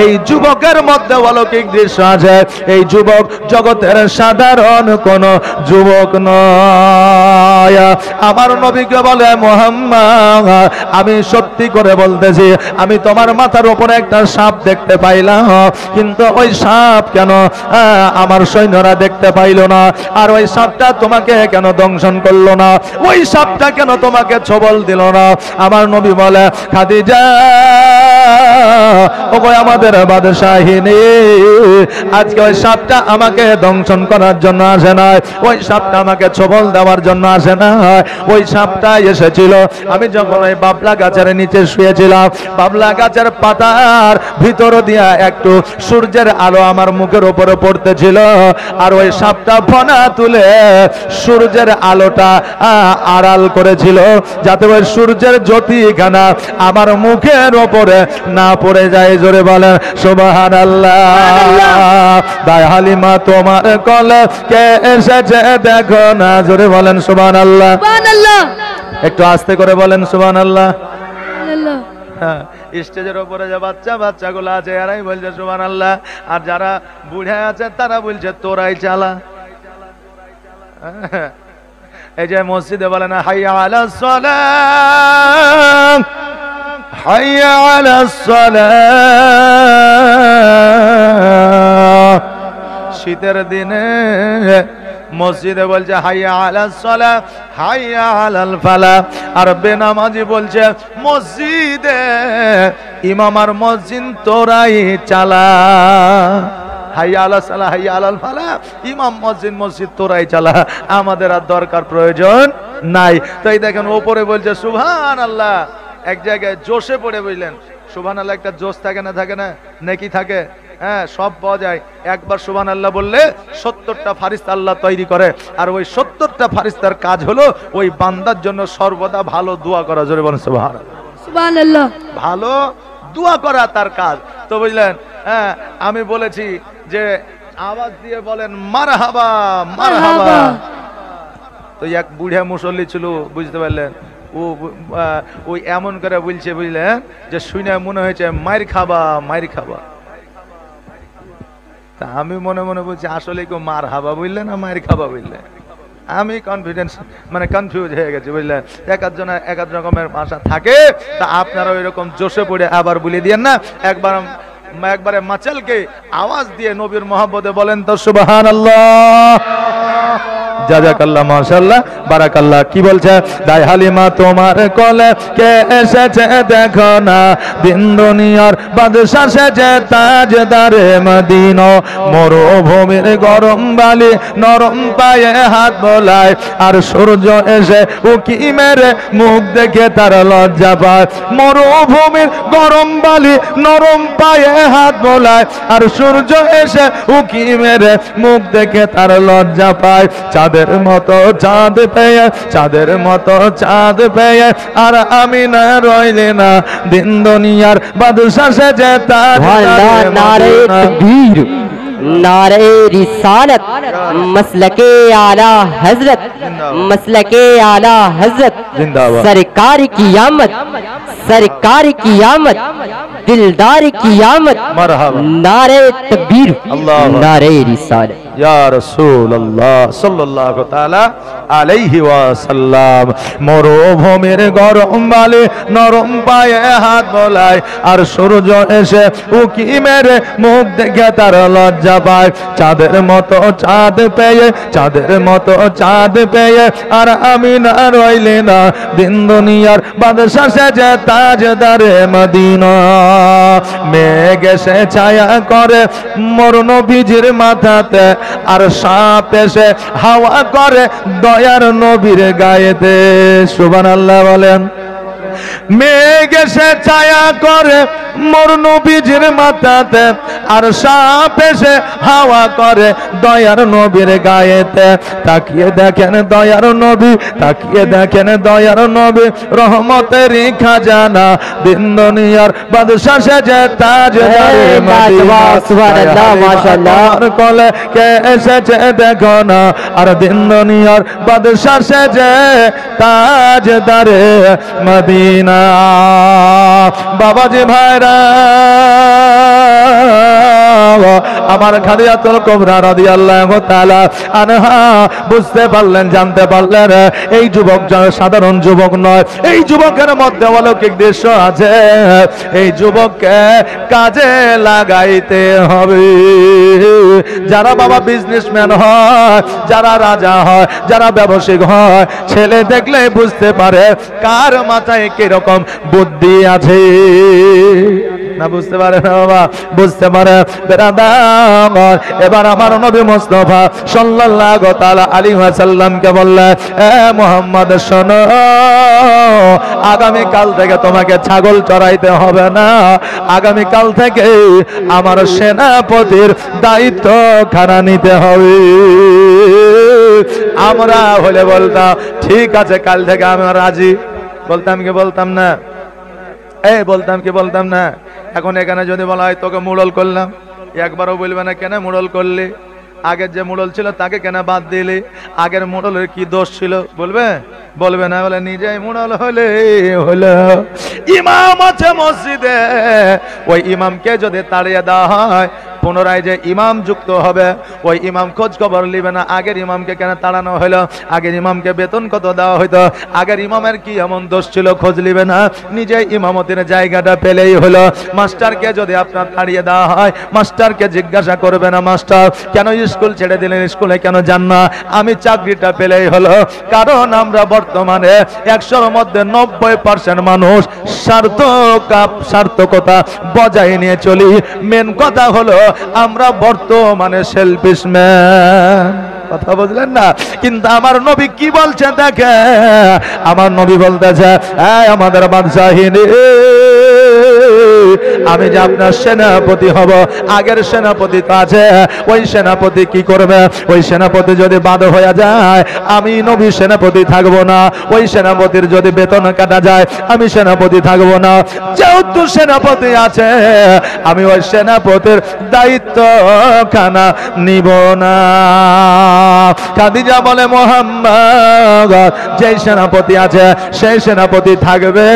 এই যুবকের মধ্যে অলৌকিক দৃশ্য আছে, এই যুবক জগতের সাধারণ কোন যুবক নয়। আমার নবীকে বলে মুহাম্মদ আমি সত্যি করে বলতেছি আমি তোমার মাথার উপরে একটা সাপ দেখতে পাইলাম, কিন্তু ওই সাপ কেন আমার সৈন্যরা দেখতে পাইল না, আর ওই সাপটা তোমাকে কেন দংশন করলো না, ওই সাপটা কেন তোমাকে ছবল দিল না? আমার নবী বলে খাদিজা ওগো আমাদের বাদশাহিনী, আজকে ওই সাপটা আমাকে দংশন করার জন্য আসে না, ওই সাপটা আমাকে ছবল দেওয়ার জন্য আসে না, ওই সাপটা এসেছিল আমি যখন ওই বাবলা গাছের নিচে শুয়েছিলাম, বাবলা গাছের পাতার ভিতর দিয়া একটু সূর্যের আলো আমার মুখের উপরে পড়তেছিল, আর ওই সাপটা ফনা তুলে সূর্যের আলোটা আড়াল করেছিল যাতে ওই সূর্যের জ্যোতিখানা আমার মুখের উপরে না পড়ে যায়। জোরে বলেন সুবহানাল্লাহ। দাই হালিমা তোমার কোলে কে এসেছে দেখো না, জোরে বলেন সুবহানাল্লাহ। একটু আস্তে করে বলেন সুবহানাল্লাহ। হ্যাঁ, স্টেজের উপরে যে বাচ্চাগুলো আছে এরাই বলছে সুবহানাল্লাহ, আর যারা বুড়া আছে তারা বলছে তোরাই চালা। এই যে মসজিদে বলে না হাইয়া আলাস সালাহ, হাইয়া আলাস সালাহ, শীতের দিনে মসজিদে বলছে হাইয়া আলাস সালাহ, হাইয়া আলাল ফালাহ, আর বেনামাজি বলছে মসজিদে ইমাম আর মসজিদ তোরাই চালা। হাইয়া আলাস সালাহ, হাইয়া আলাল ফালাহ, ইমাম মসজিদ মসজিদ তোরাই চালা, আমাদের আর দরকার প্রয়োজন নাই। তাই দেখেন ওপরে বলছে সুবহানাল্লাহ, এক জায়গায় জোশে পড়ে বুঝলেন সুবহানাল্লাহ, একটা জোশ থাকে না, থাকে না, নেকি থাকে, হ্যাঁ সব পাওয়া যায়। একবার সুবহানাল্লাহ বললে 70টা ফারিস্তা আল্লাহ তৈরি করে, আর ওই 70টা ফারিস্তার কাজ হলো ওই বান্দার জন্য সর্বদা ভালো দোয়া করা। জোরে বলেন সুবহানাল্লাহ। ভালো দোয়া করা তার কাজ। তো বুঝলেন, হ্যাঁ আমি বলেছি যে আওয়াজ দিয়ে বলেন মারহাবা মারহাবা। তো এক বুড়া মুসল্লি ছিল, বুঝতে পারলেন, ওই এমন করে বলছে বুঝলেন যে শুনে মনে হয়েছে মাইর খাবা মাইর খাবা। তা আমি মনে মনে বলছি আসলে কেউ মার হাবা বুঝলেন না মায়ের খাবা বুঝলেন। আমি কনফিডেন্স মানে কনফিউজ হয়ে গেছি বুঝলেন। এক এক রকমের ভাষা থাকে, তা আপনারা ওই রকম জোশে পড়ে আবার বলে দিয়েন না। একবারে মাচালকে আওয়াজ দিয়ে নবীর মহব্বতে বলেন তো সুবহানাল্লাহ। জাযাকাল্লাহ, মাশাআল্লাহ, বারাকাল্লাহ। কি বলছে? দাই হালিমা তোমার কোলে কে এসেছে দেখো না, দিন দুনিয়ার বাদশা সেজে তাজদারে মদিনা, মরুভূমির গরম বালি নরম পায়ে হাত বোলায়, আর সূর্য এসে উকি মেরে মুখ দেখে তার লজ্জা পায়। মরুভূমির গরম বালি নরম পায়ে হাত বোলায়, আর সূর্য এসে উকি মেরে মুখ দেখে তার লজ্জা পায়। চাঁদের মতো চাঁদ পেয়ে, চাঁদের মতো চাঁদ পেয়ে, আর আমি না রইলে না, দিন দুনিয়ার বাদশা সেজে তাজদারে মদিনা। नारे रिसालत, मसलके आला हजरत, मसलके आला हजरत, सरकार की आमद, सरकार की आमद, दिलदार की आमद, नारे तकबीर, नारे रिसालत। या रसूल अल्लाह सल्लल्लाहु ताला अलैहि वसल्लम। মরুভূমির গরম বালি নরম পায়ে হাত বোলায়, আর সূর্য এসে উকি মেরে মুখ দেখে তার লজ্জা পায়। চাঁদের মতো চাঁদ পেয়ে, চাঁদের মতো চাঁদ পেয়ে, আর আমি না রইলে না, দিন দুনিয়ার বাদশা সেজে তাজদারে মদিনা। মেঘ এসে ছায়া করে মোর নবীজির মাথাতে, আর সাপ এসে হাওয়া করে দয়ার নবীর গায়েতে। সুবহানাল্লাহ বলেন। মেঘ এসে ছায়া করে মোর নবীজির মাথাতে, আর সাপ এসে হাওয়া করে দয়ার নবীর গায়েতে। তাকিয়ে দেখেন দয়ার নবী, তাকিয়ে দেখেন দয়ার নবী, রহমতের খাজানা, দিন দুনিয়ার বাদশা সেজে তাজদারে মদিনা। সুবহানাল্লাহ, মাশাআল্লাহ। কোলে কে এসেছে দেখো না, আর দিন দুনিয়ার বাদশা সেজে তাজদারে মদিনা। বাবাজি ভাইরা, আমার খাদিজাতুল কুবরা রাদিয়াল্লাহু তাআলা আনহা বুঝতে পারলেন, জানতে পারলেন এই যুবক সাধারণ যুবক নয়, এই যুবকের মধ্যে অলৌকিক দৃশ্য আছে। এই যুবককে কাজে লাগাইতে হবে। যারা বাবা বিজনেসম্যান হয়, যারা রাজা হয়, যারা ব্যবসায়িক হয়, ছেলে দেখলে বুঝতে পারে কার মাথায় কিরকম বুদ্ধি আছে। না বুঝতে পারে না বাবা, বুঝতে পারে বেরাদার। এবার আমার নবী মুস্তাফা সাল্লাল্লাহু তাআলা আলাইহি ওয়াসাল্লামকে বললেন, এ মুহাম্মদ শোনো, আগামী কাল থেকে তোমাকে ছাগল চড়াইতে হবে না, আগামী কাল থেকে আমার সেনাপতির দায়িত্ব খানা নিতে হবে। আমরা হলে বলতাম ঠিক আছে, কাল থেকে আমি রাজি। বলতাম কি বলতাম না? বলতাম কি বলতাম না? এখন এখানে যদি বলা হয় তোকে মুড়ল করলাম, একবারও বলবে না কেন মুড়ল করলি, আগের যে মুড়ল ছিল তাকে কেন বাদ দিলি, আগের মুড়লের কি দোষ ছিল বলবে? বলবে না। বলে নিজেই মুড়ল হলে হলো। ইমাম আছে মসজিদে, ওই ইমামকে যদি তাড়িয়ে দেওয়া হয়, পুনরায় যে ইমাম যুক্ত হবে, ওই ইমাম খোঁজ খবর নিবে না আগের ইমামকে কেন তাড়ানো হলো, আগের ইমামকে বেতন কত দেওয়া হইতো, আগের ইমামের কি এমন দোষ ছিল খোঁজ নিবে না, নিজে ইমামতের জায়গাটা পেলেই হলো। মাস্টারকে যদি আপনার তাড়িয়ে দেওয়া হয়, মাস্টারকে জিজ্ঞাসা করবে না মাস্টার কেন স্কুল ছেড়ে দিলেন, স্কুলে কেন যান না, আমি চাকরিটা পেলেই হলো। কারণ আমরা বর্তমানে 100-র মধ্যে 90% মানুষ সার্থকতা বজায় নিয়ে চলি। মেন কথা হলো আমরা বর্তমানে সেলফিশ ম্যান। কথা বুঝলেন না? কিন্তু আমার নবী কি বলছে দেখে, আমার নবী বলতেছে, আমাদের বাদশাহিনী, আমি যে আপনার সেনাপতি হব, আগের সেনাপতি তো আছে, ওই সেনাপতি কি করবে, ওই সেনাপতি যদি বাদ হয়ে যায় আমি নবী সেনাপতি থাকবো না, ওই সেনাপতির যদি বেতন কাটা যায় আমি সেনাপতি থাকবো না। যেহেতু সেনাপতি আছে আমি ওই সেনাপতির দায়িত্ব খানা নিব না। খাদিজা বলে, মুহাম্মদ যেই সেনাপতি আছে সেই সেনাপতি থাকবে,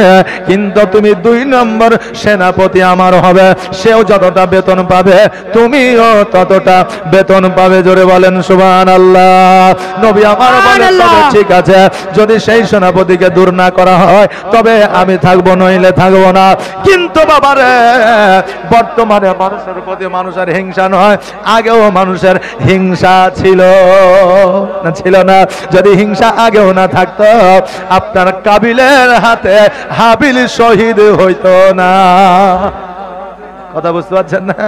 কিন্তু তুমি 2 নম্বর সেনাপতি আমার হবে, সেও যতটা বেতন পাবে তুমিও ততটা বেতন পাবে। জোরে বলেন সুবহানাল্লাহ। নবী আমার বলে, তবে ঠিক আছে, যদি সেই সেনাপতিকে দূর না করা হয় তবে আমি থাকবো, নইলে থাকবো না। কিন্তু বাবারে, বর্তমানে মানুষের প্রতি মানুষের হিংসা নয়, আগেও মানুষের হিংসা ছিল না, ছিল না? যদি হিংসা আগেও না থাকতো আপনার কাবিলের হাতে হাবিল শহীদ হইতো না। কথা বুঝতে পারছেন না?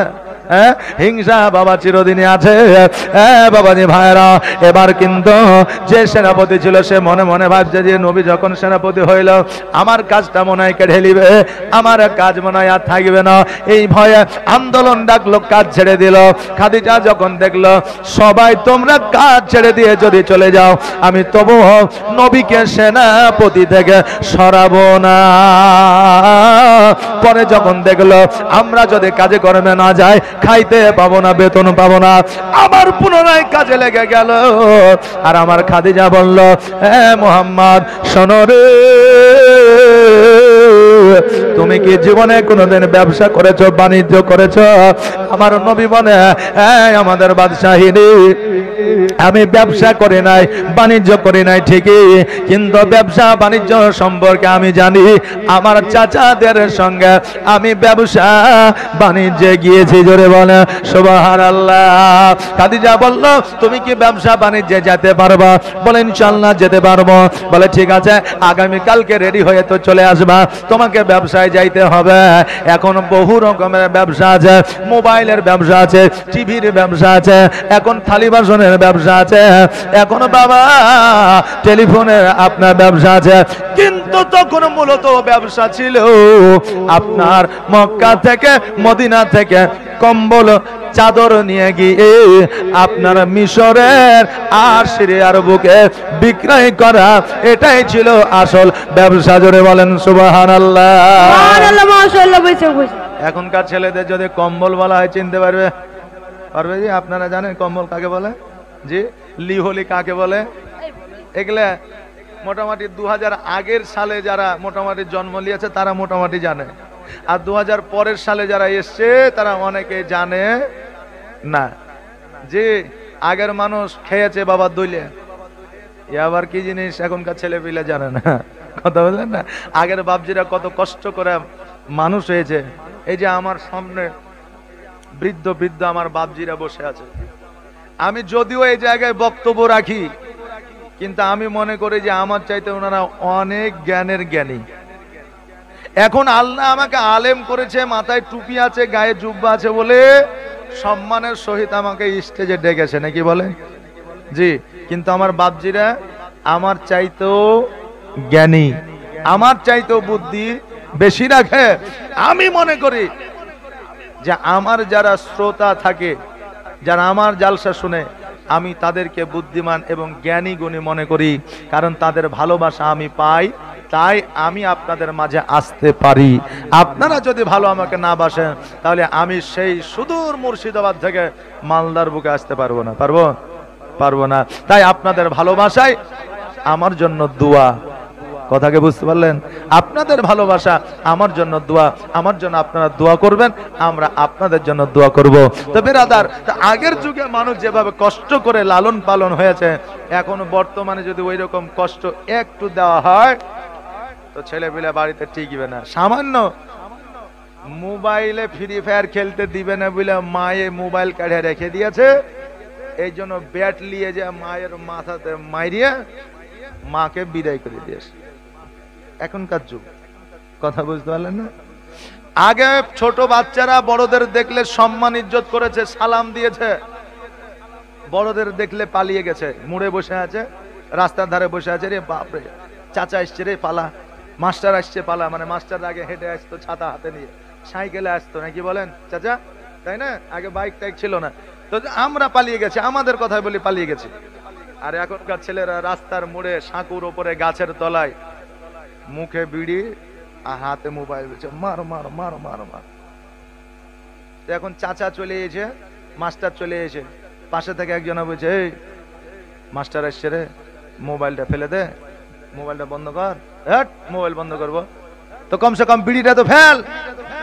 হিংসা বাবা চিরদিনই আছে। বাবাজি ভাইরা, এবার কিন্তু যে সেনাপতি ছিল সে মনে মনে ভাবছে যে নবী যখন সেনাপতি হইল আমার কাজটা মনে হয় কেড়ে নিবে, আমার কাজ মনে হয় আর থাকবে না, এই ভয়ে আন্দোলন ডাকলো, কাজ ছেড়ে দিল। খাদিজা যখন দেখলো সবাই তোমরা কাজ ছেড়ে দিয়ে যদি চলে যাও, আমি তবুও নবীকে সেনাপতি থেকে সরাবো না। পরে যখন দেখলো আমরা যদি কাজে কর্মে না যাই, খাইতে পাবো না, বেতন পাবো না, আবার পুনরায় কাজে লেগে গেল। আর আমার খাদিজা বলল, মুহাম্মদ শোনো রে, তুমি কি জীবনে কোনোদিন ব্যবসা করেছো, বাণিজ্য করেছো? আমার নবী বলে, আমাদের বাদশাহিনী, আমি ব্যবসা করি নাই, বাণিজ্য করি নাই ঠিকই, কিন্তু ব্যবসা বাণিজ্য সম্পর্কে আমি জানি। আমার চাচাদের সঙ্গে আমি ব্যবসা বাণিজ্যে গিয়েছি। জোরে বলে সুবহানাল্লাহ। খাদিজা বলল, তুমি কি ব্যবসা বাণিজ্যে যেতে পারবা? বলে ইনশাআল্লাহ যেতে পারবো। বলে ঠিক আছে, আগামী কালকে রেডি হয়ে তো চলে আসবা, তোমাকে ব্যবসায় যাইতে হবে। এখন বহু রকমের ব্যবসা আছে, মোবাইলের ব্যবসা আছে, টিভির ব্যবসা আছে, এখন থালি বাসনের ব্যবসা আছে, এখন বাবা টেলিফোনের আপনার ব্যবসা আছে। কিন্তু তখন মূলত ব্যবসা ছিল আপনার মক্কা থেকে, মদিনা থেকে কম্বল চাদর নিয়ে গিয়ে আপনার মিশরের আর সিরিয়ার বুকে বিক্রয় করা, এটাই ছিল আসল ব্যবসা। জোরে বলেন সুবহানাল্লাহ। এখনকার ছেলেদের যদি কম্বল বলা হয় চিনতে পারবে? পারবে জি? আপনারা জানেন কম্বল কাকে বলে? জি, লিহলি কাকে বলে? এগুলা মোটামুটি 2000 আগের সালে যারা মোটামুটি জন্ম নিয়েছে তারা মোটামুটি জানে, আর 2000 পরের সালে যারা এসছে তারা অনেকে জানে না। যে আগের মানুষ খেয়েছে বাবা দইলে, আবার কি জিনিস এখনকার ছেলে পিলে জানে না। কথা বললেন না? আগের বাপজিরা কত কষ্ট করে মানুষ হয়েছে। এই যে আমার সামনে বৃদ্ধ বৃদ্ধ আমার বাপজিরা বসে আছে, আমি যদিও এই জায়গায় বক্তব্য রাখি, কিন্তু আমি মনে করি যে আমার চাইতে ওনারা অনেক জ্ঞানের জ্ঞানী। এখন আল্লাহ আমাকে আলেম করেছে, মাথায় টুপি আছে, গায়ে জুব্বা আছে বলে সম্মানের সহিত আমাকে স্টেজে ডেকেছে, নাকি বলেন? জি। কিন্তু আমার বাপজিরা আমার চাইতেও জ্ঞানী, আমার চাইতেও বুদ্ধি বেশি রাখে। আমি মনে করি যে আমার যারা শ্রোতা থাকে, যারা আমার জালসা শুনে, আমি তাদেরকে বুদ্ধিমান এবং জ্ঞানী গুণী মনে করি, কারণ তাদের ভালোবাসা আমি পাই, তাই আমি আপনাদের মাঝে আসতে পারি। আপনারা যদি ভালো আমাকে না বাসেন, তাহলে আমি সেই সুদূর মুর্শিদাবাদ থেকে মালদার বুকে আসতে পারবো না। পারবো না। তাই আপনাদের ভালোবাসায় আমার জন্য দোয়া। কথাকে বুঝতে পারলেন? আপনাদের ভালোবাসা আমার জন্য দোয়া, আমার জন্য আপনারা দোয়া করবেন, আমরা আপনাদের জন্য দোয়া করব। তো বেরাদার, আগের যুগে মানুষ যেভাবে কষ্ট করে লালন পালন হয়েছে, এখন বর্তমানে যদি ওই রকম কষ্ট একটু দেওয়া হয় তো ছেলেপিলে বাড়িতে টিকবে না। সামান্য মোবাইলে ফ্রি ফায়ার খেলতে দিবে না বলে মায়ে মোবাইল কাঢ়ে রেখে দিয়েছে, এই জন্য ব্যাট নিয়ে যে মায়ের মাথাতে মাইরিয়ে মাকে বিদায় করে দিয়েছে। এখনকার যুগ। কথা বুঝতে পারলেন না? আগে ছোট বাচ্চারা বড়দের দেখলে সম্মান ইজ্জত করেছে, সালাম দিয়েছে, বড়দের দেখলে পালিয়ে গেছে, মুড়ে বসে আছে, রাস্তার ধারে বসে আছে, রে বাপরে চাচা আসছে রে পালা, মাস্টার আসছে পালা। মানে মাস্টার আগে হেঁটে আসতো ছাতা হাতে নিয়ে, সাইকেলে আসতো, নাকি বলেন চাচা? তাই না? আগে বাইক টাইক ছিল না। তো আমরা পালিয়ে গেছি, আমাদের কথাই বলি পালিয়ে গেছি। আর এখনকার ছেলেরা রাস্তার মোড়ে, সাঁকুর ওপরে, গাছের তলায়, মুখে বিড়ি আর হাতে মোবাইল, মার মার মার মার মার। এখন চাচা চলে এসে, মাস্টার চলে এসে, পাশে থেকে একজন বলছে, এই মাস্টার আসছে রে, মোবাইলটা ফেলে দে, মোবাইলটা বন্ধ কর। হ্যাঁ, মোবাইল বন্ধ করবো তো কমসে কম বিড়িটা তো ফেল।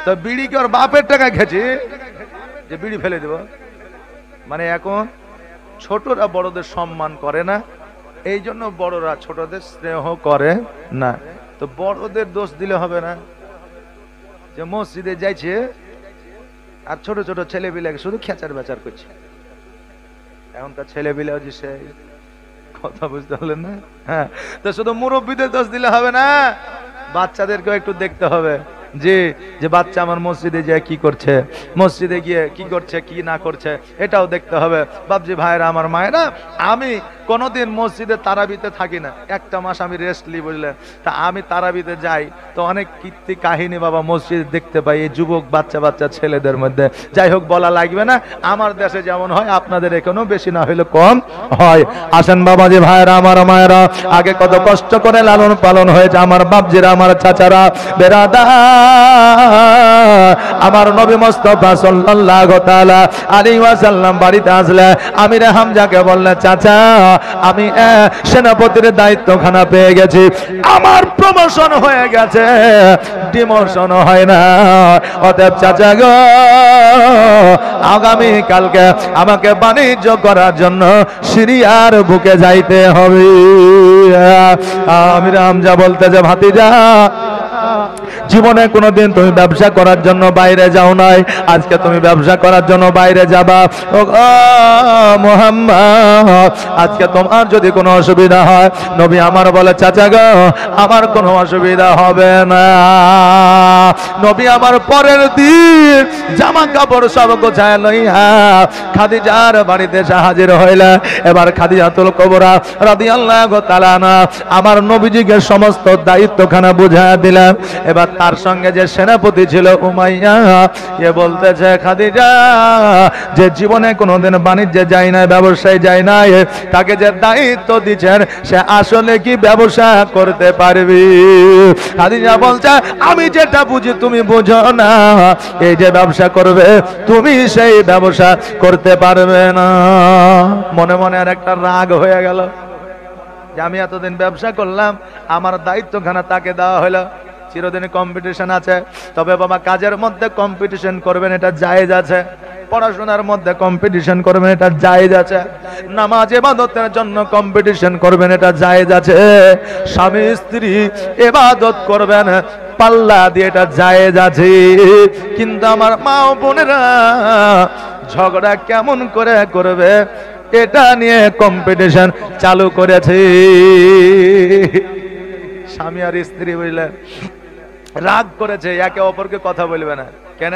তো বিড়ি কি ওর বাপের টাকা খেয়েছি যে বিড়ি ফেলে দেব? মানে এখন ছোটরা বড়দের সম্মান করে না, এই জন্য বড়রা ছোটদের স্নেহ করে না। তো বড়দের দোষ দিলে হবে না। যে মসজিদে যাইছে আর ছোট ছোট ছেলেপিলাকে শুধু খেচার বেচার করছে। এখনকার ছেলেপিলাও যে সেই, কথা বুঝতে পারলেন না? হ্যাঁ, তো শুধু মুরব্বীদের দোষ দিলে হবে না, বাচ্চাদেরকেও একটু দেখতে হবে যে বাচ্চা আমার মসজিদে গিয়ে কি করছে, মসজিদে গিয়ে কি করছে কি না করছে, এটাও দেখতে হবে। বাপজি ভাইরা, আমার মায়েরা, আমি কোনোদিন মসজিদে তারাবিতে থাকি না, একটা মাস আমি রেস্ট লি, বুঝলেন? তা আমি তারাবিতে যাই তো অনেক কীর্তি কাহিনী বাবা মসজিদে দেখতে পাই, এই যুবক বাচ্চা বাচ্চা ছেলেদের মধ্যে। যাই হোক, বলা লাগবে না, আমার দেশে যেমন হয় আপনাদের এখানেও বেশি না হইলে কম হয়। আসেন বাবাজি ভাইরা, আমার মায়েরা, আগে কত কষ্ট করে লালন পালন হয়েছে আমার বাপজিরা, আমার চাচারা, বেরাদা, আমার নবী মুস্তাফা সাল্লাল্লাহু তাআলা আলাইহি ওয়াসাল্লাম বাড়িতে আসলে আমিরে হামজাকে বললেন, চাচা আমি সেনাপতির দায়িত্বখানা পেয়ে গেছি, আমার প্রমোশন হয়ে গেছে, ডিমোশন হয় না। অতএব চাচা গো, আগামী কালকে আমাকে বাণিজ্য করার জন্য সিরিয়ার বুকে যাইতে হবে। আমিরে হামজা বলতেছে, ভাতিজা জীবনে কোনোদিন তুমি ব্যবসা করার জন্য বাইরে যাও নাই, আজকে তুমি ব্যবসা করার জন্য বাইরে যাবা। ও মুহাম্মদ, আজকে তোমার যদি কোনো অসুবিধা হয়, নবী আমার বলে, চাচা গো আমার কোনো অসুবিধা হবে না। নবী আমার পরের দিন জামা কাপড় সব গোছায় লইয়া খাদিজার বাড়িতে এসে হাজির হইলা। এবার খাদিজাতুল কুবরা রাদিয়াল্লাহু তাআলা আনহা আমার নবীজিকে সমস্ত দায়িত্বখানা বুঝায় দিলেন। এবার তার সঙ্গে যে সেনাপতি ছিল উমাইয়া, এ বলতেছে, খাদিজা যে জীবনে কোনোদিন বাণিজ্যে যায় না, ব্যবসায় যায় না, তাকে যে দায়িত্ব দিচ্ছেন সে আসলে কি ব্যবসা করতে পারবি? খাদিজা বলছে, আমি যেটা বুঝি তুমি বুঝো না, এই যে ব্যবসা করবে তুমি সেই ব্যবসা করতে পারবে না। মনে মনে আর একটা রাগ হয়ে গেল যে আমি এতদিন ব্যবসা করলাম, আমার দায়িত্বখানা তাকে দেওয়া হলো। চিরদিন কম্পিটিশন আছে, তবে বাবা কাজের মধ্যে কম্পিটিশন করবেন এটা জায়েজ আছে, পড়াশোনার মধ্যে কম্পিটিশন করবেন এটা জায়েজ আছে, নামাজ ইবাদতের জন্য কম্পিটিশন করবেন এটা জায়েজ আছে, স্বামী স্ত্রী ইবাদত করবেন পাল্লা দিয়ে এটা জায়েজ আছে। কিন্তু আমার মা ও বোনেরা ঝগড়া কেমন করে করবে এটা নিয়ে কম্পিটিশন চালু করেছে। স্বামী আর স্ত্রী, বুঝলেন, রাগ করেছে, একে অপরকে কথা বলবে না। কেন?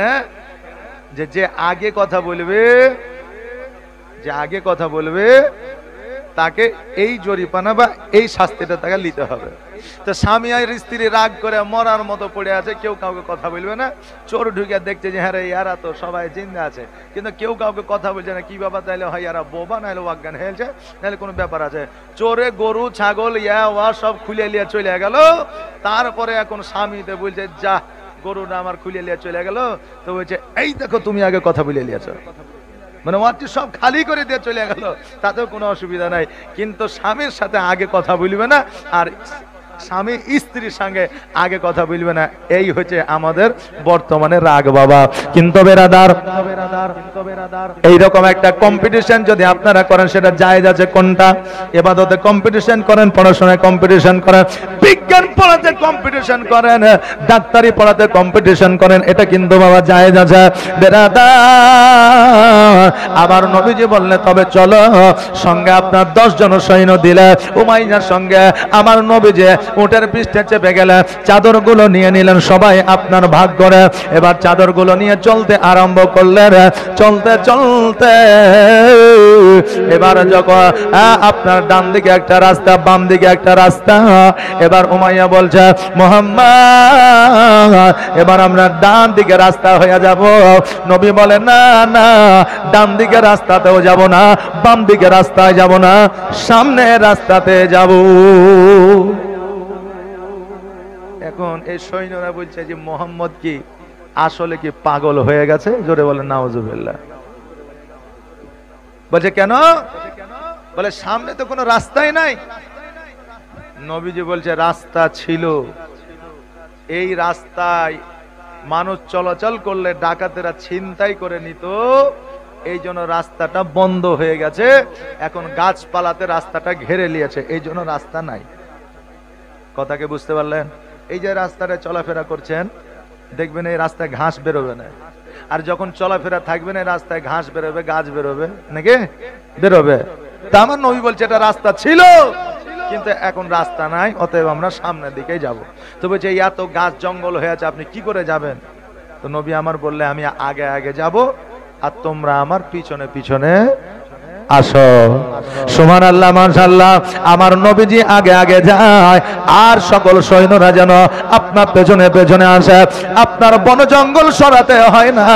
যে আগে কথা বলবে, যে আগে কথা বলবে তাকে এই জরিপানা বা এই শাস্তিটা তাকে নিতে হবে। তো স্বামী আর স্ত্রী রাগ করে মরার মতো পড়ে আছে, কেউ কাউকে কথা বলবে না। চোর ঢুকে দেখছে যে হ্যাঁ রে ইয়ারা তো সবাই জিন্দা আছে, কিন্তু কেউ কাউকে কথা বলছে না। কি বাবা, তাইলে হয় ইয়ারা বোবা, নাহলে অজ্ঞান হয়েছে, নাহলে কোনো ব্যাপার আছে। চোরে গরু ছাগল ইয়া ওয়া সব খুলে নিয়ে চলে গেল। তারপরে এখন স্বামীতে বলছে যা গরুটা আমার খুলে নিয়ে চলে গেল। তো বলছে এই দেখো তুমি আগে কথা বলে নিয়েছো, মানে ওয়াটি সব খালি করে দিয়ে চলে গেল, তাতেও কোনো অসুবিধা নাই। কিন্তু স্বামীর সাথে আগে কথা বলবে না, আর স্বামী স্ত্রীর সঙ্গে আগে কথা বলবে না। এই হচ্ছে আমাদের বর্তমানে রাগ বাবা। কিন্তু বেরাদার, এইরকম একটা কম্পিটিশন যদি আপনারা করেন, সেটা জায়েজ আছে কোনটা? ইবাদতে কম্পিটিশন করেন, পড়াশোনায় কম্পিটিশন করেন, বিজ্ঞান পড়াতে কম্পিটিশন করেন, ডাক্তারি পড়াতে কম্পিটিশন করেন, এটা কিন্তু বাবা জায়েজ আছে বেরাদার। আবার নবীজি বললেন তবে চলো সঙ্গে আপনার 10 জন সৈন্য দিলে, উমাইয়ার সঙ্গে আমার নবীজি উটের পৃষ্ঠে চেপে গেলে চাদরগুলো নিয়ে নিলেন, সবাই আপনার ভাগ করে। এবার চাদরগুলো নিয়ে চলতে আরম্ভ করলেন। চলতে চলতে এবার যখন আপনার ডান দিকে একটা রাস্তা, বাম দিকে একটা রাস্তা, এবার উমাইয়া বলছে মুহাম্মদ এবার আমরা ডান দিকে রাস্তা হয়ে যাব। নবী বলে না না, ডান দিকে রাস্তাতেও যাব না, বাম দিকে রাস্তায় যাব না, সামনে রাস্তাতে যাব। এখন এই সৈন্যরা বলছে যে মোহাম্মদ কি আসলে কি পাগল হয়ে গেছে? জোরে বলেন নাউজুবিল্লাহ। বলছে কেন? বলে সামনে তো কোনো রাস্তাই নাই। নবীজি বলছে রাস্তা ছিল, এই রাস্তায় মানুষ চলাচল করলে ডাকাতেরা ছিনতাই করে নিত, এই জন্য রাস্তাটা বন্ধ হয়ে গেছে। এখন গাছপালাতে রাস্তাটা ঘেরে নিয়েছে, এই জন্য রাস্তা নাই। কথাকে বুঝতে পারলেন? এই যে রাস্তাটা চলাফেরা করছেন, দেখবেন এই রাস্তায় ঘাস বেরোবে না, আর যখন চলাফেরা থাকবেন এই রাস্তায় ঘাস বেরোবে, গাছ বেরোবে, নাকি বেরোবে। তা আমার নবী বলছে এটা রাস্তা ছিল, কিন্তু এখন রাস্তা নাই, অতএব আমরা সামনের দিকেই যাব। তো বলছে এত গাছ জঙ্গল হয়ে আছে, আপনি কি করে যাবেন? তো নবী আমার বললে আমি আগে আগে যাব, আর তোমরা আমার পিছনে পিছনে আসো। সুবহানাল্লাহ, মাশাআল্লাহ। আমার নবীজি আগে আগে যায়, আর সকল সৈন্যরা যেন আপনার পেছনে পেছনে আসে। আপনার বন জঙ্গল সরাতে হয় না,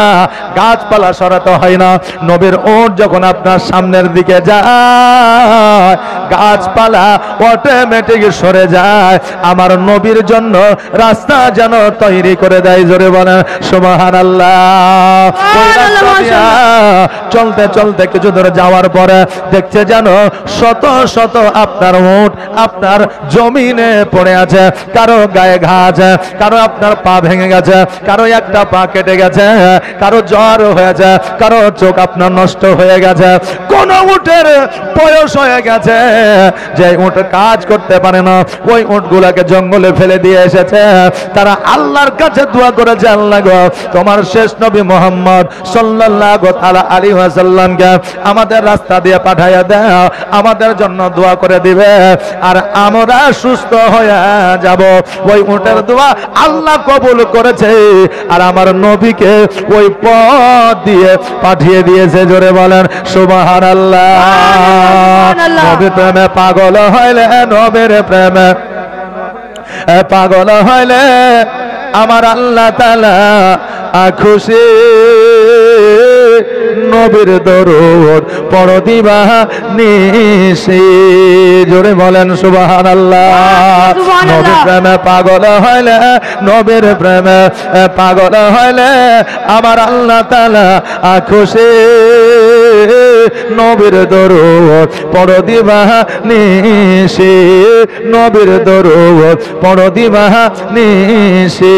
গাছপালা সরাতে হয় না। নবীর ওট যখন আপনার সামনের দিকে যায়, গাছপালা অটোমেটিক সরে যায়। আমার নবীর জন্য রাস্তা যেন তৈরি করে দেয়। জোরে বলেন সুবহানাল্লাহ। চলতে চলতে কিছু দূর যাওয়ার পরে দেখছে যেন শত শত আপনার উট আপনার জমিনে পড়ে আছে, কারো গায়ে ঘা আছে, কারো আপনার পা ভেঙে গেছে, কারো একটা পা কেটে গেছে, কারো জ্বর হয়েছে, কারো চোখ আপনার নষ্ট হয়ে গেছে। কোন উটের বয়স হয়ে গেছে যে উট কাজ করতে পারে না, ওই উটগুলাকে জঙ্গলে ফেলে দিয়ে এসেছে। তারা আল্লাহর কাছে দোয়া করেছে, আল্লাহ গো তোমার শেষ নবী মুহাম্মদ সাল্লাল্লাহু তাআলা আলাইহি ওয়াসাল্লামকে আমাদের রাস্তা দিয়ে পাঠাইয়া দাও, আমাদের জন্য দোয়া করে দিবে, আর আমরা সুস্থ হয়ে যাব। ওই উটের দোয়া আল্লাহ কবুল করেছে, আর আমার নবীকে ওই পথ দিয়ে পাঠিয়ে দিয়েছে। জোরে বলেন সুবহানাল্লাহ। নবীর প্রেমে পাগল হইলে, নবীর প্রেমে পাগল হইলে আমার আল্লাহ তাআলা খুশি। নবীর দরুদ পড়ো দিবা নিশি। জোরে বলেন সুবহানাল্লাহ। নবীর প্রেমে পাগল হইলে, নবীর প্রেমে পাগল হইলে আমার আল্লাহ তাআলা খুশি। নবীর দরুদ পড়ো দিবা নিশি, নবীর দরুদ পড়ো দিবা নিশি।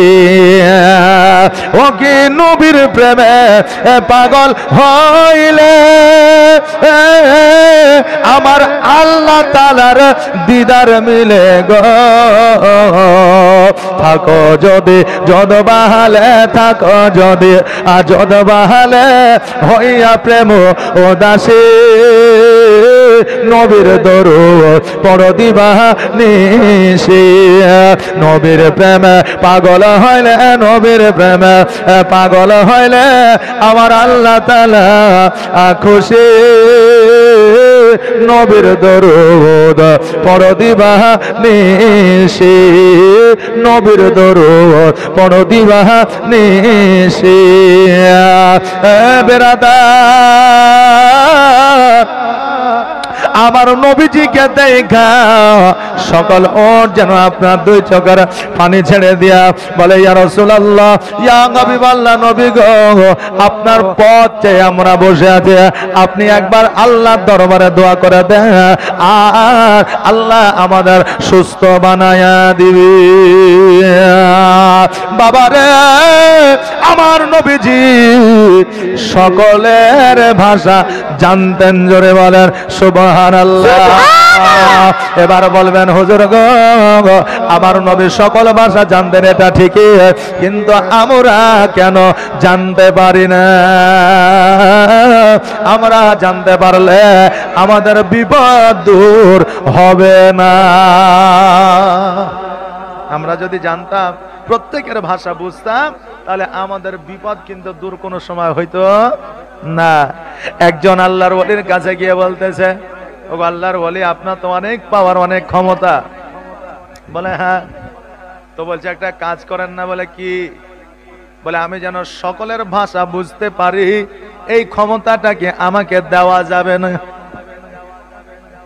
ও কি নবীর প্রেমে পাগল হইলে আমার আল্লাহ তাআলার দিদার মিলে গো। থাকো যদি যদ বাহালে, থাকো যদি যদ বাহালে, হইয়া প্রেম উদাসী। নবীর দরুদ পড়ো দিবানিশি। নবীর প্রেমে পাগল হইলে, নবীর প্রেমে পাগল হইলে আমার আল্লাহ তাআলা খুশি। নবীর দরুদ পড়ো দিবানিশি, নবীর দরুদ পড়ো দিবানিশি। বেরাদার আমার নবীজিকে দেখা সকল ওর যেন আপনার দুই চোখের পানি ছেড়ে দিয়া বলে, ইয়া রাসূলুল্লাহ, ইয়া হাবিবাল্লাহ, নবী গো, আপনার পথ চেয়ে আমরা বসে আছি, আপনি একবার আল্লাহর দরবারে দোয়া করে দেন, আর আল্লাহ আমাদের সুস্থ বানায়া দিবে। বাবারে, আমার নবীজি সকলের ভাষা জানতেন, জোরে বলেন সুবহানাল্লাহ। এবার বলবেন, হুজুর গো, আমার নবী সকল ভাষা জানতেন, এটা ঠিকই, কিন্তু আমরা কেন জানতে পারি না? আমরা জানতে পারলে আমাদের বিপদ দূর হবে না। আমরা যদি জানতাম, প্রত্যেকের ভাষা বুঝতাম, তাহলে আমাদের বিপদ কিন্তু দূর কোনো সময় হইতো না। একজন আল্লাহর ওলির কাছে গিয়ে বলতেছে, ও আল্লাহর ওলি, আপনার তো অনেক পাওয়ার, অনেক ক্ষমতা। বলে হ্যাঁ। তো বলছে একটা কাজ করেন না। বলে কি? বলে আমি যেন সকলের ভাষা বুঝতে পারি, এই ক্ষমতাটাকে আমাকে দেওয়া যাবে না?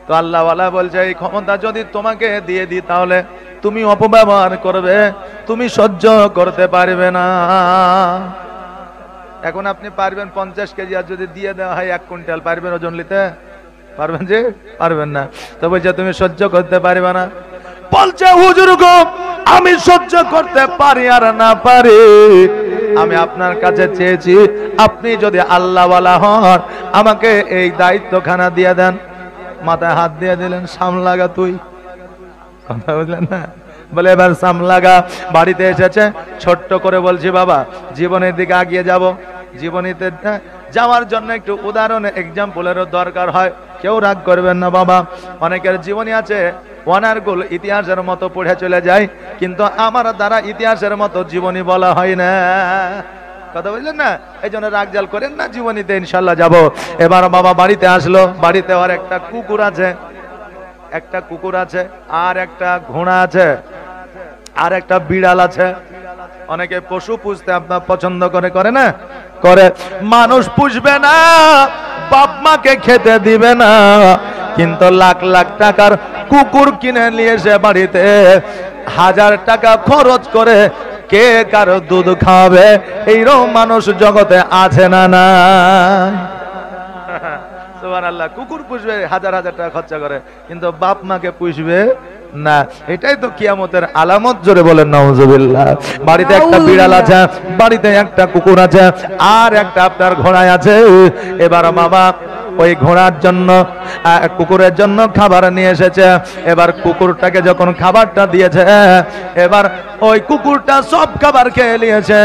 তো আল্লাহওয়ালা বলছে, এই ক্ষমতা যদি তোমাকে দিয়ে দিই তাহলে তুমি অপব্যবহার করবে, তুমি সহ্য করতে পারবে না। এখন আপনি পারবেন 50 কেজি, আর যদি দিয়ে দেওয়া হয় 1 কুইন্টাল, পারবেন ওজন নিতে? পারবেন যে? পারবেন না। তো বলছে তুমি সহ্য করতে পারবে না। বলছে, হুজুর গো, আমি সহ্য করতে পারি আর না পারি, আমি আপনার কাছে চেয়েছি, আপনি যদি আল্লাহওয়ালা হন, আমাকে এই দায়িত্বখানা দিয়ে দেন। মাথায় হাত দিয়ে দিলেন, সামলাগা তুই। কথা বুঝলেন না? বলে এবার সামলাগা। বাড়িতে এসেছে, ছোট্ট করে বলছি, বাবা জীবনের দিকে এগিয়ে যাব, জীবনীতে যাওয়ার জন্য একটু উদাহরণ, এক্সাম্পলেরও দরকার হয়, কেউ রাগ করবেন না বাবা। অনেকের জীবনী আছে অনার্গুল ইতিহাসের মতো পড়ে চলে যায়, কিন্তু আমার দ্বারা ইতিহাসের মতো জীবনী বলা হয় না। কথা বুঝলেন না? এই জন্য রাগ জাল করেন না, জীবনীতে ইনশাল্লাহ যাব। এবার বাবা বাড়িতে আসলো, বাড়িতে আর একটা কুকুর আছে, একটা কুকুর আছে, আর একটা ঘোড়া আছে, আর একটা বিড়াল আছে। অনেকে পশু পুষতে আপনার পছন্দ করে না? করে। মানুষ পুষবে না, বাপ মাকে খেতে দিবে না, কিন্তু লাখ লাখ টাকার কুকুর কিনে নিয়ে এসে বাড়িতে 1000 টাকা খরচ করে কে কারো দুধ খাওয়াবে, এইরকম মানুষ জগতে আছে না? না, সুবহানাল্লাহ। কুকুর পুষবে 1000 টাকা খরচা করে, কিন্তু বাপ মাকে পুষবে না। এটাই তো কিয়ামতের আলামত, জোরে বলেন নাউজুবিল্লাহ। বাড়িতে একটা বিড়াল আছে, বাড়িতে একটা কুকুর আছে, আর একটা আপনার ঘোড়ায় আছে। এবার বাবা ওই ঘোড়ার জন্য, কুকুরের জন্য খাবার নিয়ে এসেছে। এবার কুকুরটাকে যখন খাবারটা দিয়েছে, এবার ওই কুকুরটা সব খাবার খেয়ে নিয়েছে।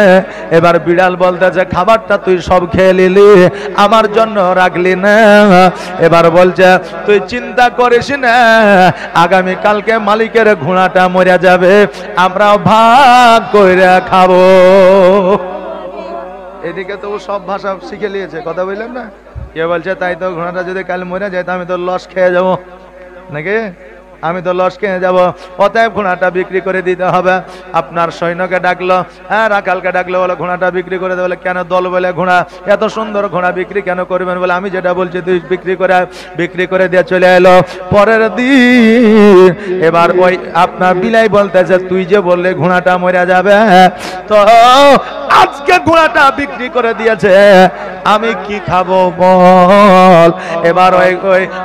এবার বিড়াল বলতেছে, খাবারটা তুই সব খেয়ে নিলি, আমার জন্য রাখলি না। এবার বলছে, তুই চিন্তা করিস না, আগামী কালকে মালিকের ঘোড়াটা মরে যাবে, আমরা ভাগ করে খাবো। এদিকে তো সব ভাষা শিখে নিয়েছে, কথা বললেন না? কে বলছে, তাই তো, ঘোড়াটা যদি কাল মরে যায়, আমি তো লস খেয়ে যাবো নাকি? আমি তো লস খেয়ে যাব, অতএব ঘোড়াটা বিক্রি করে দিতে হবে। আপনার সৈন্যকে ডাকলো, হ্যাঁ রাখালকে ডাকলো, বলে ঘোড়াটা বিক্রি করে দেবে। বলে কেন? দল বলে ঘোড়া, এত সুন্দর ঘোড়া বিক্রি কেন করবেন? বলে আমি যেটা বলছি তুই বিক্রি করে দিয়ে চলে এলো। পরের দিন এবার ওই আপনার বিলাই বলতেছে, তুই যে বললে ঘোড়াটা মরে যাবে, তো আজকে ঘোড়াটা বিক্রি করে দিয়েছে, আমি কি খাবো বল? এবার ওই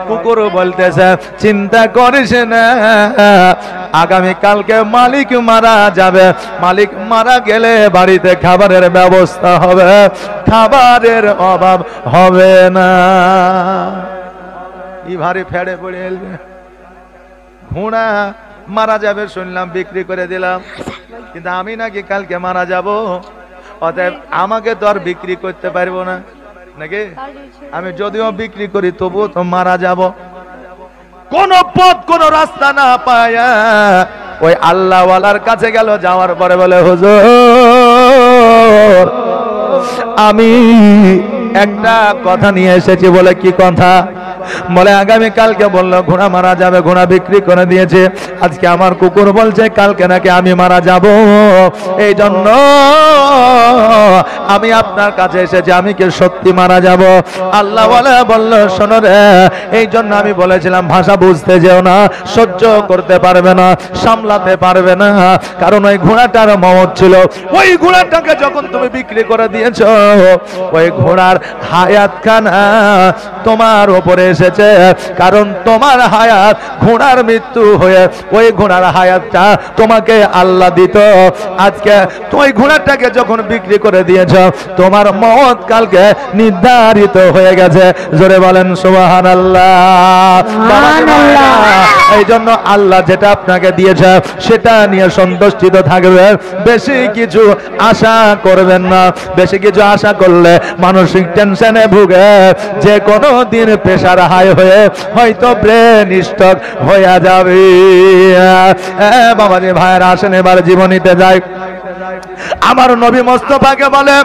কুকুর বলতেছে, চিন্তা করিস না, আগামী কালকে মালিক মারা যাবে, মালিক মারা গেলে বাড়িতে খাবারের ব্যবস্থা হবে, খাবারের অভাব হবে না। ই ভারী ফেড়ে পড়ে এলবে। ঘোড়া মারা যাবে শুনলাম, বিক্রি করে দিলাম, কিন্তু আমি নাকি কালকে মারা যাব, অতএব আমাকে তো আর বিক্রি করতে পারবো না নাকি? আমি যদিও বিক্রি করি তবুও তো মারা যাব। কোন পথ কোন রাস্তা না পায়া ওই আল্লাহওয়ালার কাছে গেল। যাওয়ার পরে বলে, হুজুর আমি একটা কথা নিয়ে এসেছি। বলে কি কথা? বলে আগামী কালকে বললো ঘোড়া মারা যাবে, ঘোড়া বিক্রি করে দিয়েছে। আজকে আমার কুকুর বলছে কালকে নাকি আমি মারা যাব, এই জন্য আমি আপনার কাছে এসেছি, আমি কি সত্যি মারা যাব? আল্লাহ বলল শোনো রে, এই জন্য আমি বলেছিলাম ভাষা বুঝতে যেও না, সহ্য করতে পারবে না, সামলাতে পারবে না, কারণ ওই ঘোড়াটার মওত ছিল। ওই ঘোড়াটাকে যখন তুমি বিক্রি করে দিয়েছ, ওই ঘোড়ার হায়াত খানা তোমার উপরে এসেছে, কারণ তোমার হায়াত ঘোড়ার মৃত্যু হয়ে ওই ঘোড়ার হায়াতটা তোমাকে আল্লাহ দিত। আজকে ওই ঘোড়াটাকে যখন বিক্রি করে দিয়েছ, তোমার মওত কালকে নির্ধারিত হয়ে গেছে। জোরে বলেন সুবহানাল্লাহ। এই জন্য আল্লাহ যেটা আপনাকে দিয়েছে সেটা নিয়ে সন্তুষ্ট থাকবে, বেশি কিছু আশা করবেন না। বেশি কিছু আশা করলে মানসিক টেনশনে ভুগে যে কোনো দিন প্রেসার হাই হয়ে হয়তো ব্রেন স্ট্রোক হয়ে যাবে। বাবাজি ভাইয়েরা আসেন এবার জীবনীতে যাই। আমার নবী মোস্তফাকে বলে,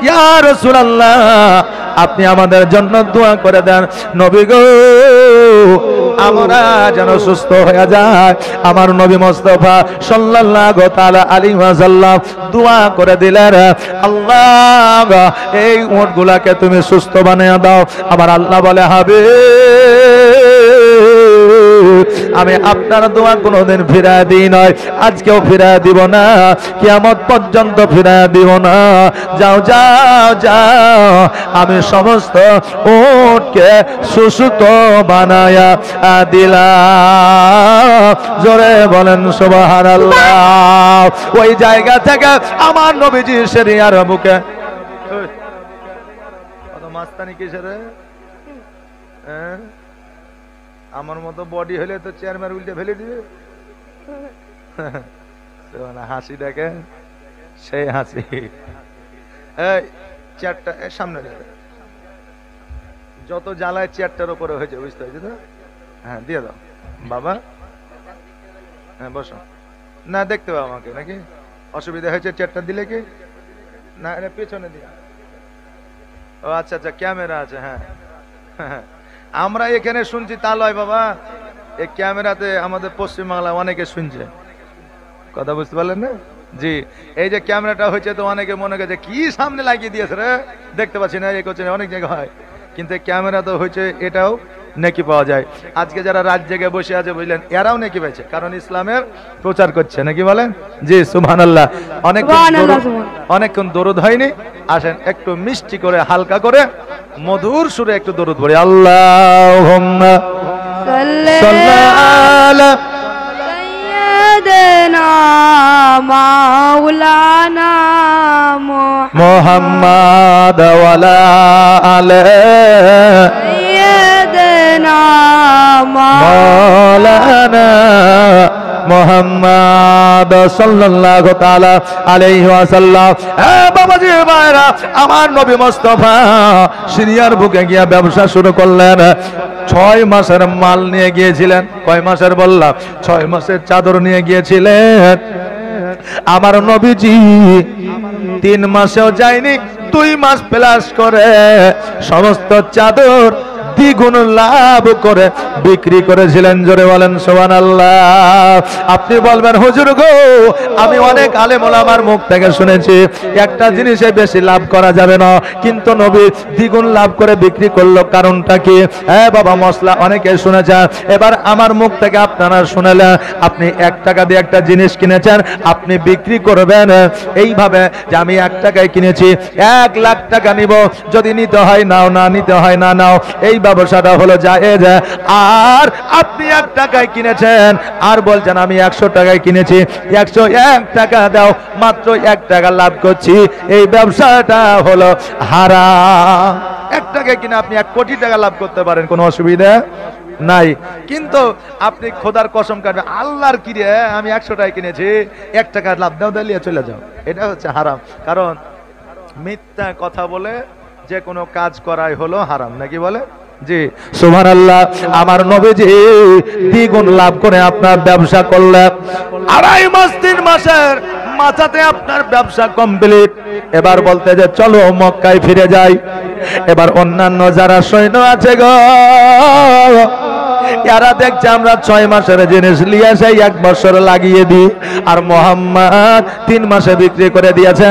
ইয়া রাসূলুল্লাহ আপনি আমাদের জন্য দোয়া করে দেন। নবী গো আমরা যেন সুস্থ হয়ে যায়। আমার নবী মোস্তফা সাল্লাল্লাহু তাআলা আলাইহি ওয়াসাল্লাম দোয়া করে দিলেন, আল্লাহ এই উটগুলাকে তুমি সুস্থ বানিয়ে দাও। আমার আল্লাহ বলে, হাবিব আমি আপনার দোয়া কোনোদিন ফিরায় দিই নয়, আজকেও ফিরায় দিব না, কিয়ামত পর্যন্ত ফিরায় দিব না। যাও যাও যাও, আমি সমস্ত উটকে সুস্থ বানায়া দিলাম। জোরে বলেন সুবহানাল্লাহ। ওই জায়গা থেকে আমার নবীজি শরিয়ার বুকে কত মাস্তানি কিসের আমার মতো বডি হলে তো চেয়ারম্যান উল্টে ফেলে দিবে। হাসি দেখে সেই হাসি। এই চেয়ারটা সামনে যত জ্বালায় চেয়ারটার উপরে হয়েছে, বুঝতে হয়েছে তো? হ্যাঁ দিয়ে দাও বাবা। হ্যাঁ বসো না, দেখতে পাবো আমাকে নাকি অসুবিধা হয়েছে চেয়ারটা দিলে কি না? এটা পেছনে দিয়ে। ও আচ্ছা আচ্ছা, ক্যামেরা আছে। হ্যাঁ হ্যাঁ, আমরা এখানে শুনছি তা লয় বাবা, এই ক্যামেরাতে আমাদের পশ্চিমবাংলায় অনেকে শুনছে। কথা বুঝতে পারলেন না? জি, এই যে ক্যামেরাটা হয়েছে তো অনেকে মনে করছে কি সামনে লাগিয়ে দিয়েছে রে, দেখতে পাচ্ছি না, এই করছে, অনেক জায়গায় হয়। কিন্তু ক্যামেরা তো হয়েছে, এটাও নেকি পাওয়া যায়। আজকে যারা রাত জেগে বসে আছে বুঝলেন, এরাও নেকি পাইছে, কারণ ইসলামের প্রচার করছে নাকি বলেন? জি সুবহানাল্লাহ। অনেকক্ষণ দরুদ হয়নি, আসেন একটু মিষ্টি করে হালকা করে মধুর সুরে একটু দরুদ পড়ি। আল্লাহুম্মা সাল্লি আলা সাইয়্যিদিনা মাওলানা মুহাম্মাদ ওয়া আলা আলি সাইয়্যিদিনা মাওলানা মুহাম্মদ সাল্লাল্লাহু তাআলা আলাইহি ওয়াসাল্লাম। বাবাজি ভাইরা, আমার নবী মুস্তাফা সিরিয়ার বুকে গিয়ে ব্যবসা শুরু করলেন। 6 মাসের মাল নিয়ে গিয়েছিলেন। কয় মাসের বললাম? 6 মাসের চাদর নিয়ে গিয়েছিলেন। আমার নবীজি 3 মাসেও যায়নি, 2 মাস প্লাস করে সমস্ত চাদর দ্বিগুণ লাভ করে বিক্রি করেছিলেন। জোরে বলেন সুবহানাল্লাহ। আপনি বলবেন হুজুর গো, আমি অনেক আলেম ওলামার মুখ থেকে শুনেছি একটা জিনিসে বেশি লাভ করা যাবে না, কিন্তু নবী দ্বিগুণ লাভ করে বিক্রি করলো, কারণটা কি? হ্যাঁ বাবা, মশলা অনেকে শুনেছেন, এবার আমার মুখ থেকে আপনারা শুনলেন। আপনি 1 টাকা দিয়ে একটা জিনিস কিনেছেন, আপনি বিক্রি করবেন এইভাবে যে আমি 1 টাকায় কিনেছি, 1 লাখ টাকা নিব, যদি নিতে হয় নাও, না নিতে হয় না নাও, এই ব্যবসাটা হলো জায়েজ। আর আপনি 1 টাকায় কিনেছেন আর বলছেন আমি 100 টাকায় কিনেছি, 101 টাকা দাও, মাত্র 1 টাকা লাভ করছি, এই ব্যবসাটা হলো হারাম। 1 টাকায় কিনে আপনি 1 কোটি টাকা লাভ করতে পারেন, কোনো অসুবিধা নাই। কিন্তু আপনি খোদার কসম কাটবেন, আল্লাহর কি রে আমি 100 টাকায় কিনেছি, 1 টাকা লাভ দাও, দিলে চলে যাও, এটা হচ্ছে হারাম। কারণ মিথ্যা কথা বলে যে কোনো কাজ করাই হলো হারাম, নাকি বলে? জি সুবহানাল্লাহ। আমার নবীজি দ্বিগুণ লাভ করে আপনার ব্যবসা করলেন। 2.5 মাস 3 মাসের মাথাতে আপনার ব্যবসা কমপ্লিট। এবার বলতে যে চলো মক্কায় ফিরে যাই। এবার অন্যান্য যারা সৈন্য আছে গো, এরা দেখছে আমরা 6 মাসের জিনিস নিয়ে সেই 1 বছর লাগিয়ে দিই, আর মোহাম্মদ 3 মাসে বিক্রি করে দিয়েছে।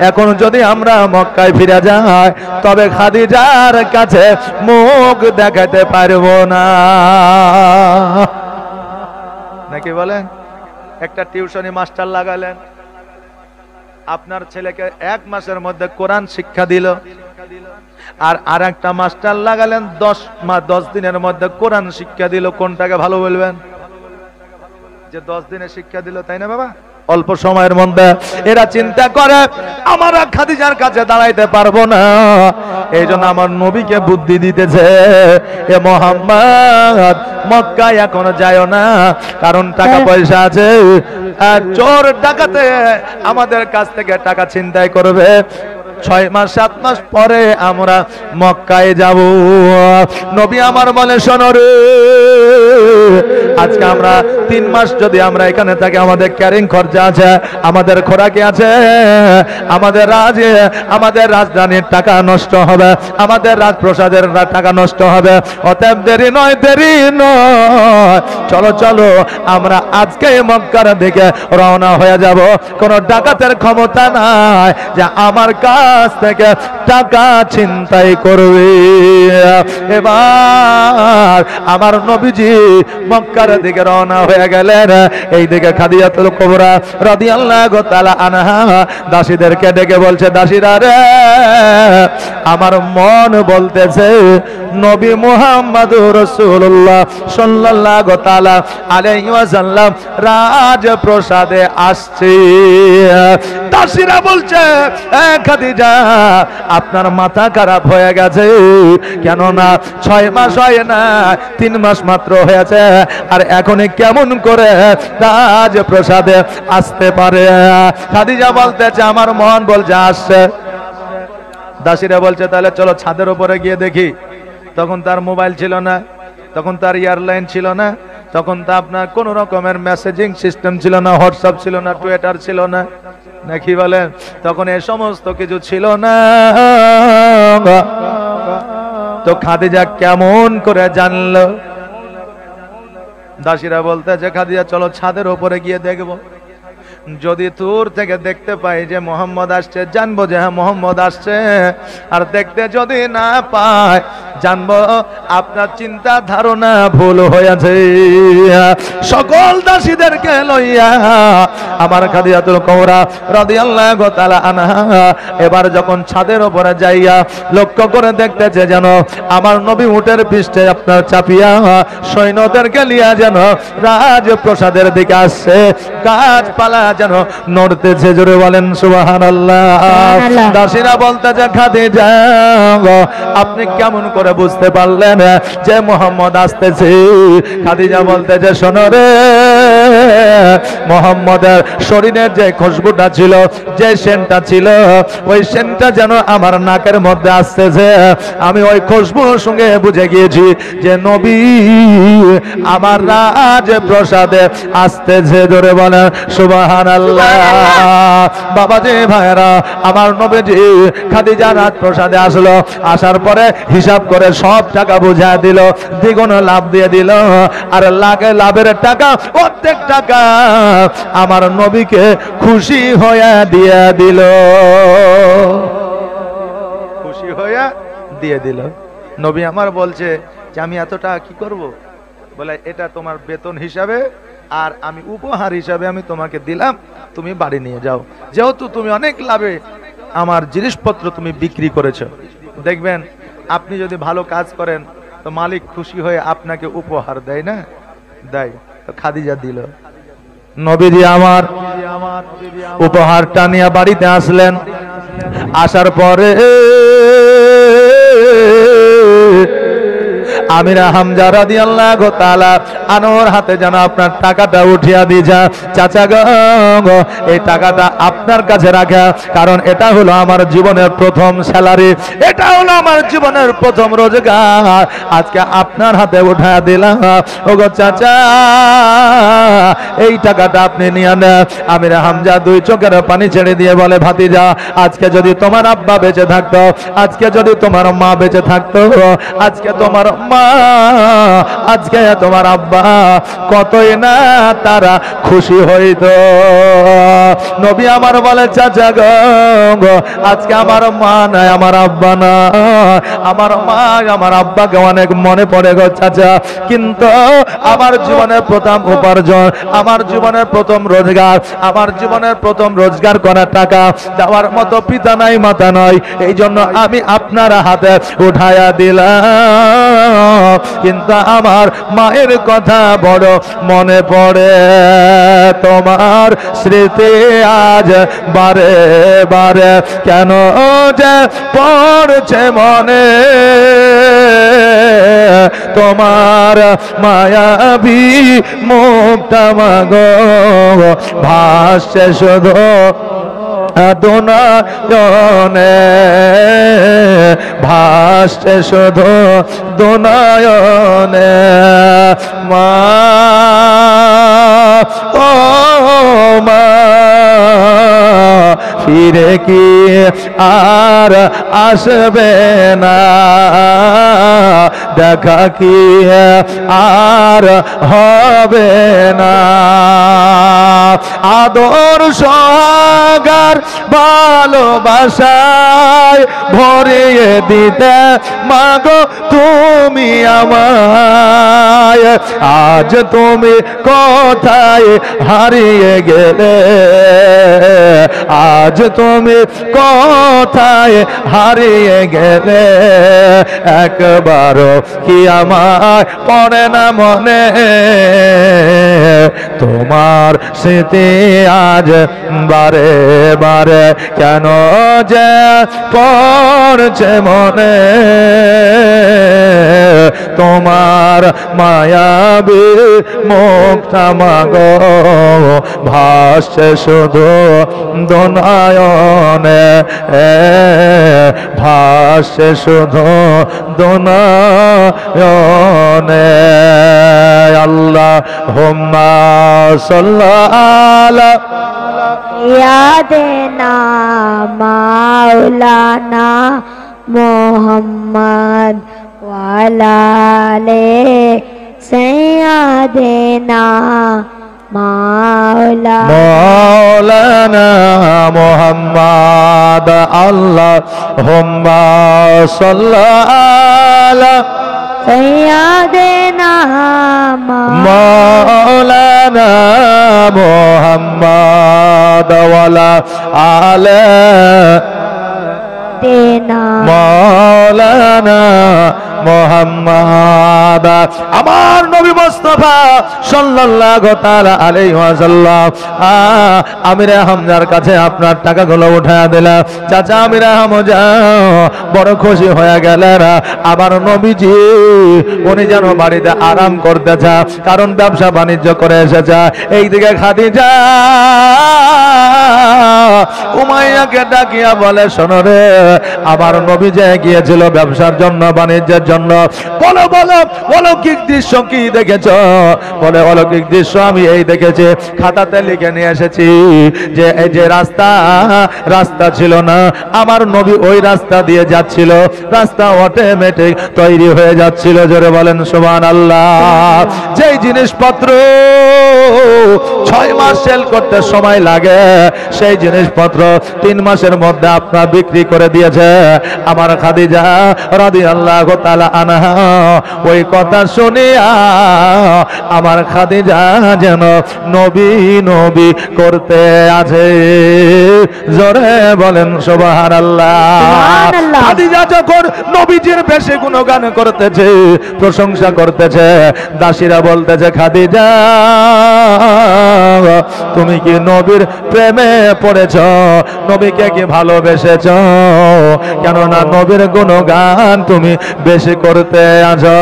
এখন যদি আমরা মক্কায় ফিরে যাই তবে খাদিজার কাছে মুখ দেখাতে পারবো না, নাকি বলেন? একটা টিউশনি মাস্টার লাগালেন, আপনার ছেলেকে 1 মাসের মধ্যে কোরআন শিক্ষা দিল, আর একটা মাস্টার লাগালেন 10 দিনের মধ্যে কোরআন শিক্ষা দিল। কোনটাকে ভালো বলবেন? যে 10 দিনে শিক্ষা দিল, তাই না বাবা? অল্প সময়ের মধ্যে এরা চিন্তা করে আমরা খাদিজার কাছে দাঁড়াইতে পারবো না, এই জন্য আমার নবীকে বুদ্ধি দিতেছে, এ মোহাম্মদ মক্কায় এখনো যায় না, কারণ টাকা পয়সা আছে, আর চোর ডাকাতে আমাদের কাছ থেকে টাকা ছিনতাই করবে। 6 মাস 7 মাস পরে আমরা মক্কায় যাব। নবী আমার বলে শোনো রে, আজকে আমরা 3 মাস যদি আমরা এখানে থাকি, আমাদের ক্যারিং খরচা আছে, আমাদের খোরাকি আছে, আমাদের রাজধানীর টাকা নষ্ট হবে, আমাদের রাজপ্রসাদের টাকা নষ্ট হবে। অতএব দেরি নয়, চলো চলো আমরা আজকে মক্কার দিকে রওনা হয়ে যাব। কোন ডাকাতের ক্ষমতা নাই যে আমার কাছ থেকে টাকা ছিনতাই করবে। এবার আমার নবীজি মক্কার দিকে রওনা হয়ে গেলেন। এই দিকে খাদিজাতুল কুবরা রাদিয়াল্লাহু তাআলা আনহা দাসীদেরকে ডেকে বলছে, দাসীরা রে, আমার মন বলতেছে নবী মুহাম্মদুর রাসূলুল্লাহ সাল্লাল্লাহু তাআলা আলাইহি ওয়াসাল্লাম রাজপ্রাসাদে আসছে। দাসীরা বলছে, খাদিজা আপনার মাথা খারাপ হয়ে গেছে, কেননা 6 মাস হয় না, 3 মাস মাত্র হয়েছে, আর এখনই কেমন করে রাজপ্রাসাদে আসতে পারে? খাদিজা বলতেছে আমার মন বলছে আসছে। দাসীরা বলছে তাহলে চলো ছাদের উপরে গিয়ে দেখি। তখন তার মোবাইল ছিল না, তখন তার এয়ারলাইন ছিল না, তখন তো আপনার কোন রকমের মেসেজিং সিস্টেম ছিল না, হোয়াটসঅ্যাপ ছিল না, টুইটার ছিল না, নাকি বলেন? তখন এই সমস্ত কিছু ছিল না। তো খাদিজা কেমন করে জানলো? দাসীরা বলতেছে খাদিজা চলো ছাদের উপরে গিয়ে দেখবো। যদি দূর থেকে দেখতে পাই যে মোহাম্মদ আসছে, জানবো যে হ্যাঁ মোহাম্মদ আসছে, আর দেখতে যদি না পাই জানবো আপনার চিন্তা ধারণা ভুল হয়েছে। সকল দাসীদেরকে লইয়া আমার খাদিজাতুল কুবরা রাদিয়াল্লাহু তাআলা আনহা এবার যখন ছাদের উপরে যাইয়া লক্ষ্য করে দেখতেছে যেন আমার নবী উটের পৃষ্ঠে আপনার চাপিয়া সৈন্যদেরকে লিয়া যেন রাজপ্রাসাদের দিকে আসছে, গাছপালা যেন নড়তেছে। জোরে বলেন সুবহানাল্লাহ। দাসীরা বলতেছে খাদিজা আপনি কেমন করে বুঝতে পারলেন যে মোহাম্মদ আসতেছে? খাদিজা বলতেছে শোনো রে, মোহাম্মদের শরীরের যে খুশবুটা ছিল, যে সেন্টটা ছিল, ওই সেন্টটা যেন আমার নাকের মধ্যে আসতেছে। আমি ওই খুশবুর সঙ্গে বুঝে গিয়েছি যে নবী আমার রাজপ্রাসাদে আসতেছে। জোরে বলেন সুবহানাল্লাহ। বাবাজি ভাইরা, আমার নবীজি খাদিজা রাজপ্রাসাদে আসলো, আসার পরে হিসাব করে সব টাকা বুঝা দিল, দ্বিগুণ লাভ দিয়ে দিল, আর লাভের টাকা প্রত্যেক টাকা আমার নবীকে খুশি হয়ে দিয়ে দিল, খুশি হয়ে দিয়ে দিল। নবী আমার বলছে যে আমি এত টাকা কি করব? বলে এটা তোমার বেতন হিসাবে আর আমি উপহার হিসাবে আমি তোমাকে দিলাম, তুমি বাড়ি নিয়ে যাও। যেহেতু তুমি অনেক লাভে আমার জিনিসপত্র তুমি বিক্রি করেছো, দেখবেন আপনি যদি ভালো কাজ করেন তো মালিক খুশি হয়ে আপনাকে উপহার দেয় না? দেয়। তো খাদিজা দিল। নবীজি আমার উপহারটা নিয়ে বাড়িতে আসলেন। আসার পরে আমিরা হামজা রাদিয়াল্লাহু তাআলা আনোর হাতে যেন আপনার টাকাটা উঠিয়া দিয়েছা। চাচা গো, এই টাকাটা আপনার কাছে রাখা, কারণ এটা হলো আমার জীবনের প্রথম স্যালারি, এটা হলো আমার জীবনের প্রথম রোজগার, আজকে আপনার হাতে উঠা দিলাম। ওগো চাচা, এই টাকাটা আপনি নিয়ে নেন। আমির হামজা দুই চোখের পানি ছেড়ে দিয়ে বলে, ভাতিজা, আজকে যদি তোমার আব্বা বেঁচে থাকতো, আজকে যদি তোমার মা বেঁচে থাকতো, আজকে তোমার মা, আজকে তোমার আব্বা কতই না তারা খুশি হইতো। নবী আমার বলে, চাচা গো, আজকে আমার মা নাই, আমার আব্বা না, আমার মা আমার আব্বাকে অনেক মনে পড়ে গো চাচা, কিন্তু আমার জীবনের প্রথম উপার্জন, আমার জীবনের প্রথম রোজগার, আমার জীবনের প্রথম রোজগার করা টাকা দেওয়ার মতো পিতা নাই, মাতা নয়, এই জন্য আমি আপনার হাতে উঠায়া দিলাম। কিন্তু আমার মায়ের কথা বড় মনে পড়ে, তোমার স্মৃতি আজ বারে বারে কেন যে পড়ছে মনে, তোমার মায়াবী মুখটা মাগো ভাসছে শুধু দোনায়নে, ভাসছে শুধু দোনায়নে। মা ও মা, ফিরে কি আর আসবে না, দেখা কি আর হবে না, আদর সহকার ভালোবাসায় ভরিয়ে দিতে মাগো তুমি আমায়, আজ তুমি কোথায় হারিয়ে গেলে, আজ তুমি কোথায় হারিয়ে গেলে, একবারও কি আমার পড়ে না মনে, তোমার স্মৃতি আজ বারে বারে কেন যে পড়ছে মনে, তোমার মায়াবী মুখটা মাগো ভাসছে শুধু দোনায়নে, ভাসছে শুধু দোনায়নে। আল্লাহুম্মা সাল্লি ইয়াদেনা মাওলানা মুহাম্মদ ওয়ালা আলে সাইয়্যিদিনা মাওলানা মুহাম্মদ। আল্লাহুম্মা সাল্লি আলা সাইয়্যিদিনা মাওলানা মুহাম্মদ ওয়ালা আলে মাওলানা মুহাম্মদ। আমার নবী মুস্তাফা সাল্লাল্লাহু তাআলা আলাইহি ওয়াসাল্লাম আমির হামজার কাছে আপনার টাকাগুলো উঠায়া দিলাম। চাচা আমির হামজা বড় খুশি হয়ে গেলেন। আমার নবীজি উনি যেন বাড়িতে আরাম করতে চায়, কারণ ব্যবসা বাণিজ্য করে এসেছে। এইদিকে খাদিজা উমাইয়াকে ডাকিয়া বলে, শোনো রে, আমার নবী যে গিয়েছিল ব্যবসার জন্য, বাণিজ্যের জন্য, বলো বলো অলৌকিক দৃশ্য কি দেখেছ? বলে, অলৌকিক দৃশ্য আমি এই দেখেছি, খাতাতে লিখে নিয়ে এসেছি যে এই যে রাস্তা ছিল না, আমার নবী ওই রাস্তা দিয়ে যাচ্ছিল, রাস্তা অটোমেটিক তৈরি হয়ে যাচ্ছিল। জোরে বলেন সুবহানাল্লাহ। যেই জিনিসপত্র 6 মাস সেল করতে সময় লাগে, সেই জিনিসপত্র 3 মাসের মধ্যে আপনার বিক্রি করে দিয়েছে আমার খাদিজা রাদিয়াল্লাহু তাআলা আনহা। ওই কথা শুনিয়া আমার খাদিজা যেন নবী নবী করতে আছে। জোরে বলেন সুবহানাল্লাহ। খাদিজা যখন নবীজির বেশি গুণগান করতেছে, প্রশংসা করতেছে, দাসীরা বলতেছে, খাদিজা তুমি কি নবীর প্রেমে পড়েছ? নবীকে কি ভালোবেসেছো? কেননা নবীর গুণগান তুমি বেশি করতে আছো।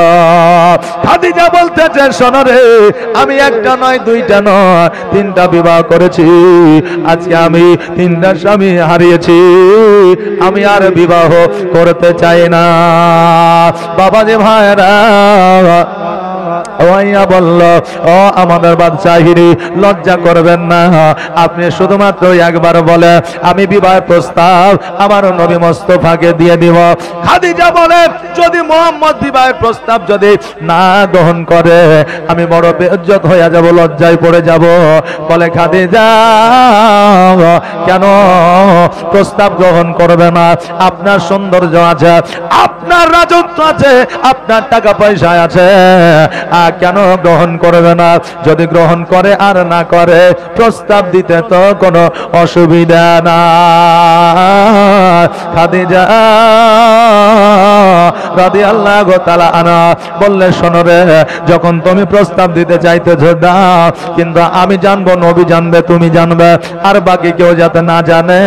খাদিজা বলতেছে, শোনো রে, আমি একটা নয় দুইটা নয় তিনটা বিবাহ করেছি। আজকে আমি তিনটা স্বামী হারিয়েছি, আমি আর বিবাহ করতে চাই না। বাবাজি ভাইরা ওয়াইয়া বলল, ও আমাদের বাদশাহিনী, লজ্জা করবেন না, আপনি শুধুমাত্র একবার বলে আমি বিবাহের প্রস্তাব আমার নবী মুস্তাফাকে দিয়ে দিব। খাদিজা বলে, যদি মুহাম্মদ বিবাহের প্রস্তাব যদি না গ্রহণ করে আমি বড় বেইজ্জত হয়ে যাব, লজ্জায় পড়ে যাব। বলে, খাদিজা কেন প্রস্তাব গ্রহণ করবে না? আপনার সৌন্দর্য আছে, আপনার রাজত্ব আছে, আপনার টাকা পয়সা আছে, কেন গ্রহণ করবে না? যদি গ্রহণ করে আর না করে প্রস্তাব দিতে তো কোনো অসুবিধা না। খাদিজা রাদিয়াল্লাহু তাআলা আনহা বললে, শোনো রে, যখন তুমি প্রস্তাব দিতে চাইতেছো দাও, কিন্তু আমি জানবো, নবী জানবে, তুমি জানবে, আর বাকি কেউ যাতে না জানে।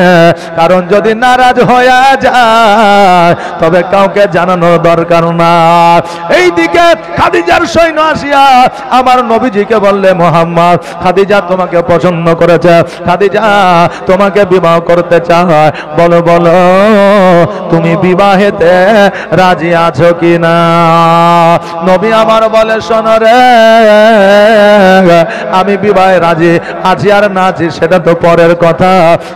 কারণ যদি নারাজ হয়ে যায় তবে কাউকে জানানোর দরকার না। এইদিকে খাদিজার সৈন্য আসিয়া আমার নবীজিকে বললে, মুহাম্মদ, খাদিজা তোমাকে পছন্দ করেছে, খাদিজা তোমাকে বিবাহ করতে চায়, বলো বলো তুমি বিবাহেতে রাজি আছো কিনা? নবী আমার বলে, শোনো রে, আমি বিবাহে রাজি আছি আর না আছি সেটা তো পরের কথা,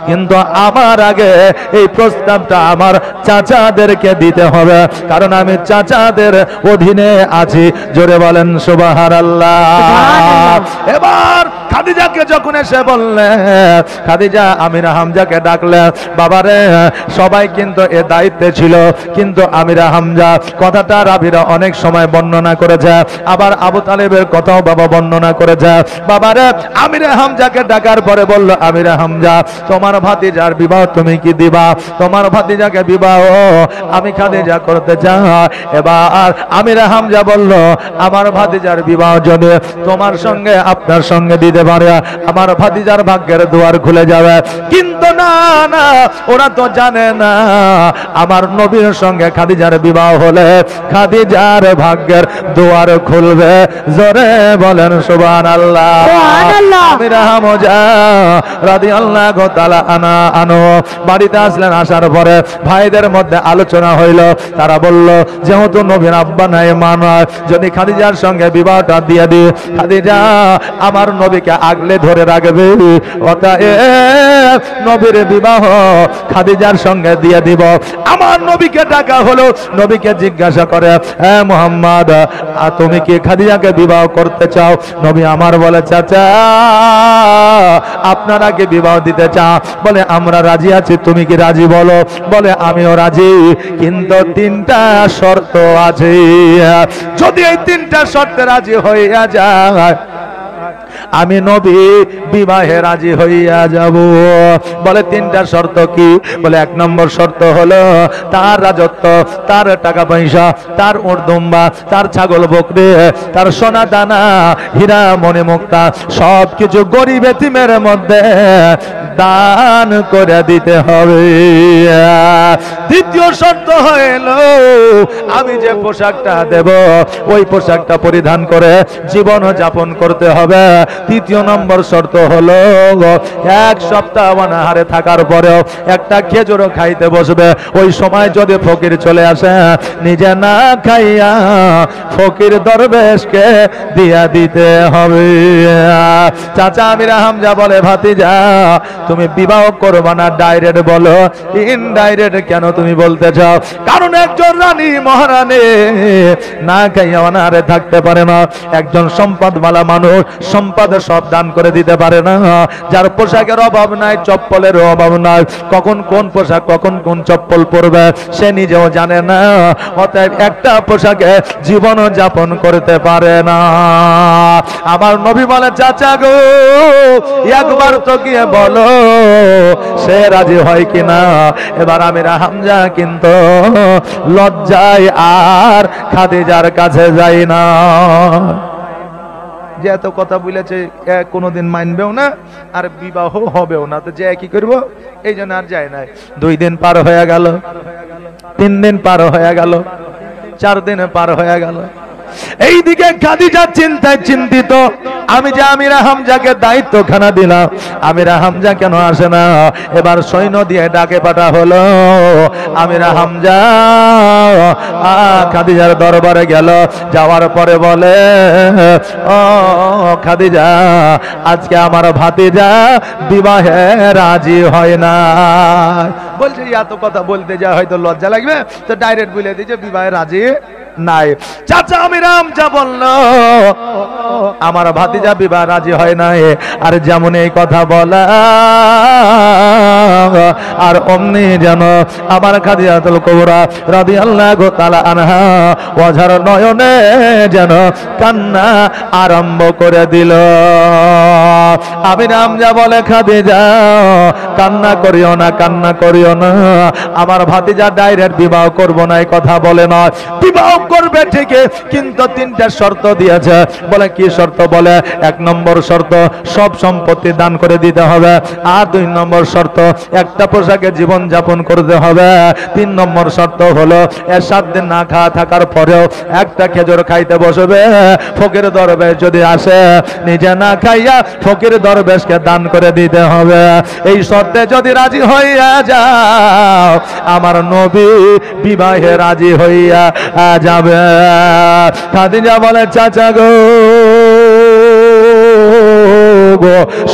কিন্তু আমার আগে এই প্রস্তাবটা আমার চাচাদেরকে দিতে হবে, কারণ আমি চাচাদের অধীনে আছি। জোরে বলেন সুবহানাল্লাহ। এবার খাদিজাকে যখন এসে বললে, খাদিজা আমিরা হামজাকে ডাকলে, বাবারে সবাই কিন্তু এ দায়িত্বে ছিল, কিন্তু আমিরা হামজা কথাটা রাবিরা অনেক সময় বর্ণনা করেছে, আবার আবু তালেবের কথাও বাবা বর্ণনা করেছে। বাবারে আমিরা হামজাকে ডাকার পরে বলল, আমিরা হামজা তোমার ভাতিজার বিবাহ তুমি কি দিবা? তোমার ভাতিজাকে বিবাহ আমি খাদিজা করতে চাই। এবার আমিরা হামজা বলল, আমার ভাতিজার বিবাহ যদি তোমার সঙ্গে আপনার সঙ্গে দিতে পারে আমার ভাতিজার ভাগ্যের দুয়ার খুলে যাবে। কিন্তু না না, ওরা তো জানে না আমার নবীর সঙ্গে খাদিজার বিবাহ হলে খাদিজার ভাগ্যের দুয়ার খুলবে। জোরে বলেন সুবহানাল্লাহ। আমিরা হামজা রাদিয়াল্লাহু তাআলা আনহু বাড়িতে আসলেন। আসার পরে ভাইদের মধ্যে আলোচনা হইল। তারা বলল, যেহেতু নবীর আব্বা নাই মা নয়, যদি খাদিজার সঙ্গে বিবাহটা দিয়ে দিই, খাদিজা আমার নবীকে আগলে ধরে রাখবে, অতএব নবীর বিবাহ খাদিজার সঙ্গে দিয়ে দিব। আমার নবীকে ডাকা হলো। নবীকে জিজ্ঞাসা করে, হ্যাঁ মুহাম্মদ, তুমি কি খাদিজাকে বিবাহ করতে চাও? নবী আমার বলে, চাচা আপনারা কি বিবাহ দিতে চাও? বলে, আমরা রাজি আছি, তুমি কি রাজি বলো? বলে, আমিও রাজি, কিন্তু তিনটা শর্ত আছে। যদি এই তিনটা শর্তে রাজি হইয়া যায় আমি নবী বিবাহে রাজি হইয়া যাব। বলে, তিনটা শর্ত কি? বলে, এক নম্বর শর্ত হলো তার রাজত্ব, তার টাকা পয়সা, তার উট দুম্বা, তার ছাগল বকরি, তার সোনা দানা, হীরা মণি মুক্তা সব কিছু গরিব এতিমের মধ্যে দান করে দিতে হবে। দ্বিতীয় শর্ত হইল আমি যে পোশাকটা দেব ওই পোশাকটা পরিধান করে জীবন যাপন করতে হবে। তৃতীয় নম্বর শর্ত হলো এক সপ্তাহ অনাহারে থাকার পরেও একটা খেজুরও খাইতে বসবে। ওই সময় যদি ফকির চলে আসে, নিজে না খাইয়া ফকির দরবেশকে দিয়া দিতে হবে। চাচা আমিরা হামজা বলে, ভাতিজা তুমি বিবাহ করবা না, ডাইরেক্ট বলো। ইনডাইরেক্ট কেন তুমি বলতে চাও? কারণ একজন রানী মহারানী না খাইয়া অনাহারে থাকতে পারে না। একজন সম্পদওয়ালা মানুষ সম্পদ সব দান করে দিতে পারে না। যার পোশাকের অভাব নাই, চপ্পলের অভাব নাই, কখন কোন পোশাক কখন কোন চপ্পল পরবে সে নিজেও জানে না। অতএব একটা পোশাকে জীবন যাপন করতে পারে না। আমার নবী বলে, চাচা গো একবার তো গিয়ে বলো সে রাজি হয় কিনা। এবার আমিরা হামজা কিন্তু লজ্জায় আর খাদিজার কাছে যাই না। যে এত কথা বলেছে কোনোদিন মানবেও না আর বিবাহ হবেও না, তো যে কি করব, এই জন্য আর যায় নাই। 2 দিন পার হয়ে গেল, 3 দিন পার হয়ে গেল, 4 দিন পার হয়ে গেল। এইদিকে খাদিজা চিন্তায় চিন্তিত, আমি যে আমিরা হামজাকে দায়িত্বখানা দিলাম, আমিরা হামজা কেন আসে না? এবার সৈন্য দিয়ে ডাকে পাঠা হলো। আমিরা হামজা খাদিজার দরবারে গেল, যাওয়ার পরে বলে, ও খাদিজা, আজকে আমার ভাতিজা বিবাহে রাজি হয় না। বলছে এত কথা বলতে যা হয়তো লজ্জা লাগবে, তো ডাইরেক্ট বলে দিয়েছে বিবাহে রাজি নাই। চাচা আমিরা হামজা বলল, আমার ভাতিজা বিবাহ রাজি হয় না। আর যেমন এই কথা বলা, আর অমনি যেন আমার খাদিজাতুল কুবরা রাদিয়াল্লাহু তাআলা আনহা ওয়াজার নয়নে যেন কান্না আরম্ভ করে দিল। আমিরা হামজা বলে, খাদিজা কান্না করিও না, কান্না করিও না, আমার ভাতিজা ডাইরেক্ট বিবাহ করব না এই কথা বলে না, বিবাহ করবে ঠিকই, কিন্তু 3টা শর্ত দিয়েছে। বলে কি শর্ত? বলে 1 নম্বর শর্ত সব সম্পত্তি দান করে দিতে হবে, আর 2 নম্বর শর্ত একটা পোশাকে জীবন যাপন করতে হবে, 3 নম্বর শর্ত হলো 7 দিন না খাওয়া থাকার পরেও একটা খেজুর খাইতে বসবে, ফকির দরবেশ যদি আসে নিজে না খাইয়া ফকির দরবেশকে দান করে দিতে হবে। এই শর্তে যদি রাজি হইয়া যাও, আমার নবী বিবাহে রাজি হইয়া যাবে। খাদিজা বলে, চাচা গো,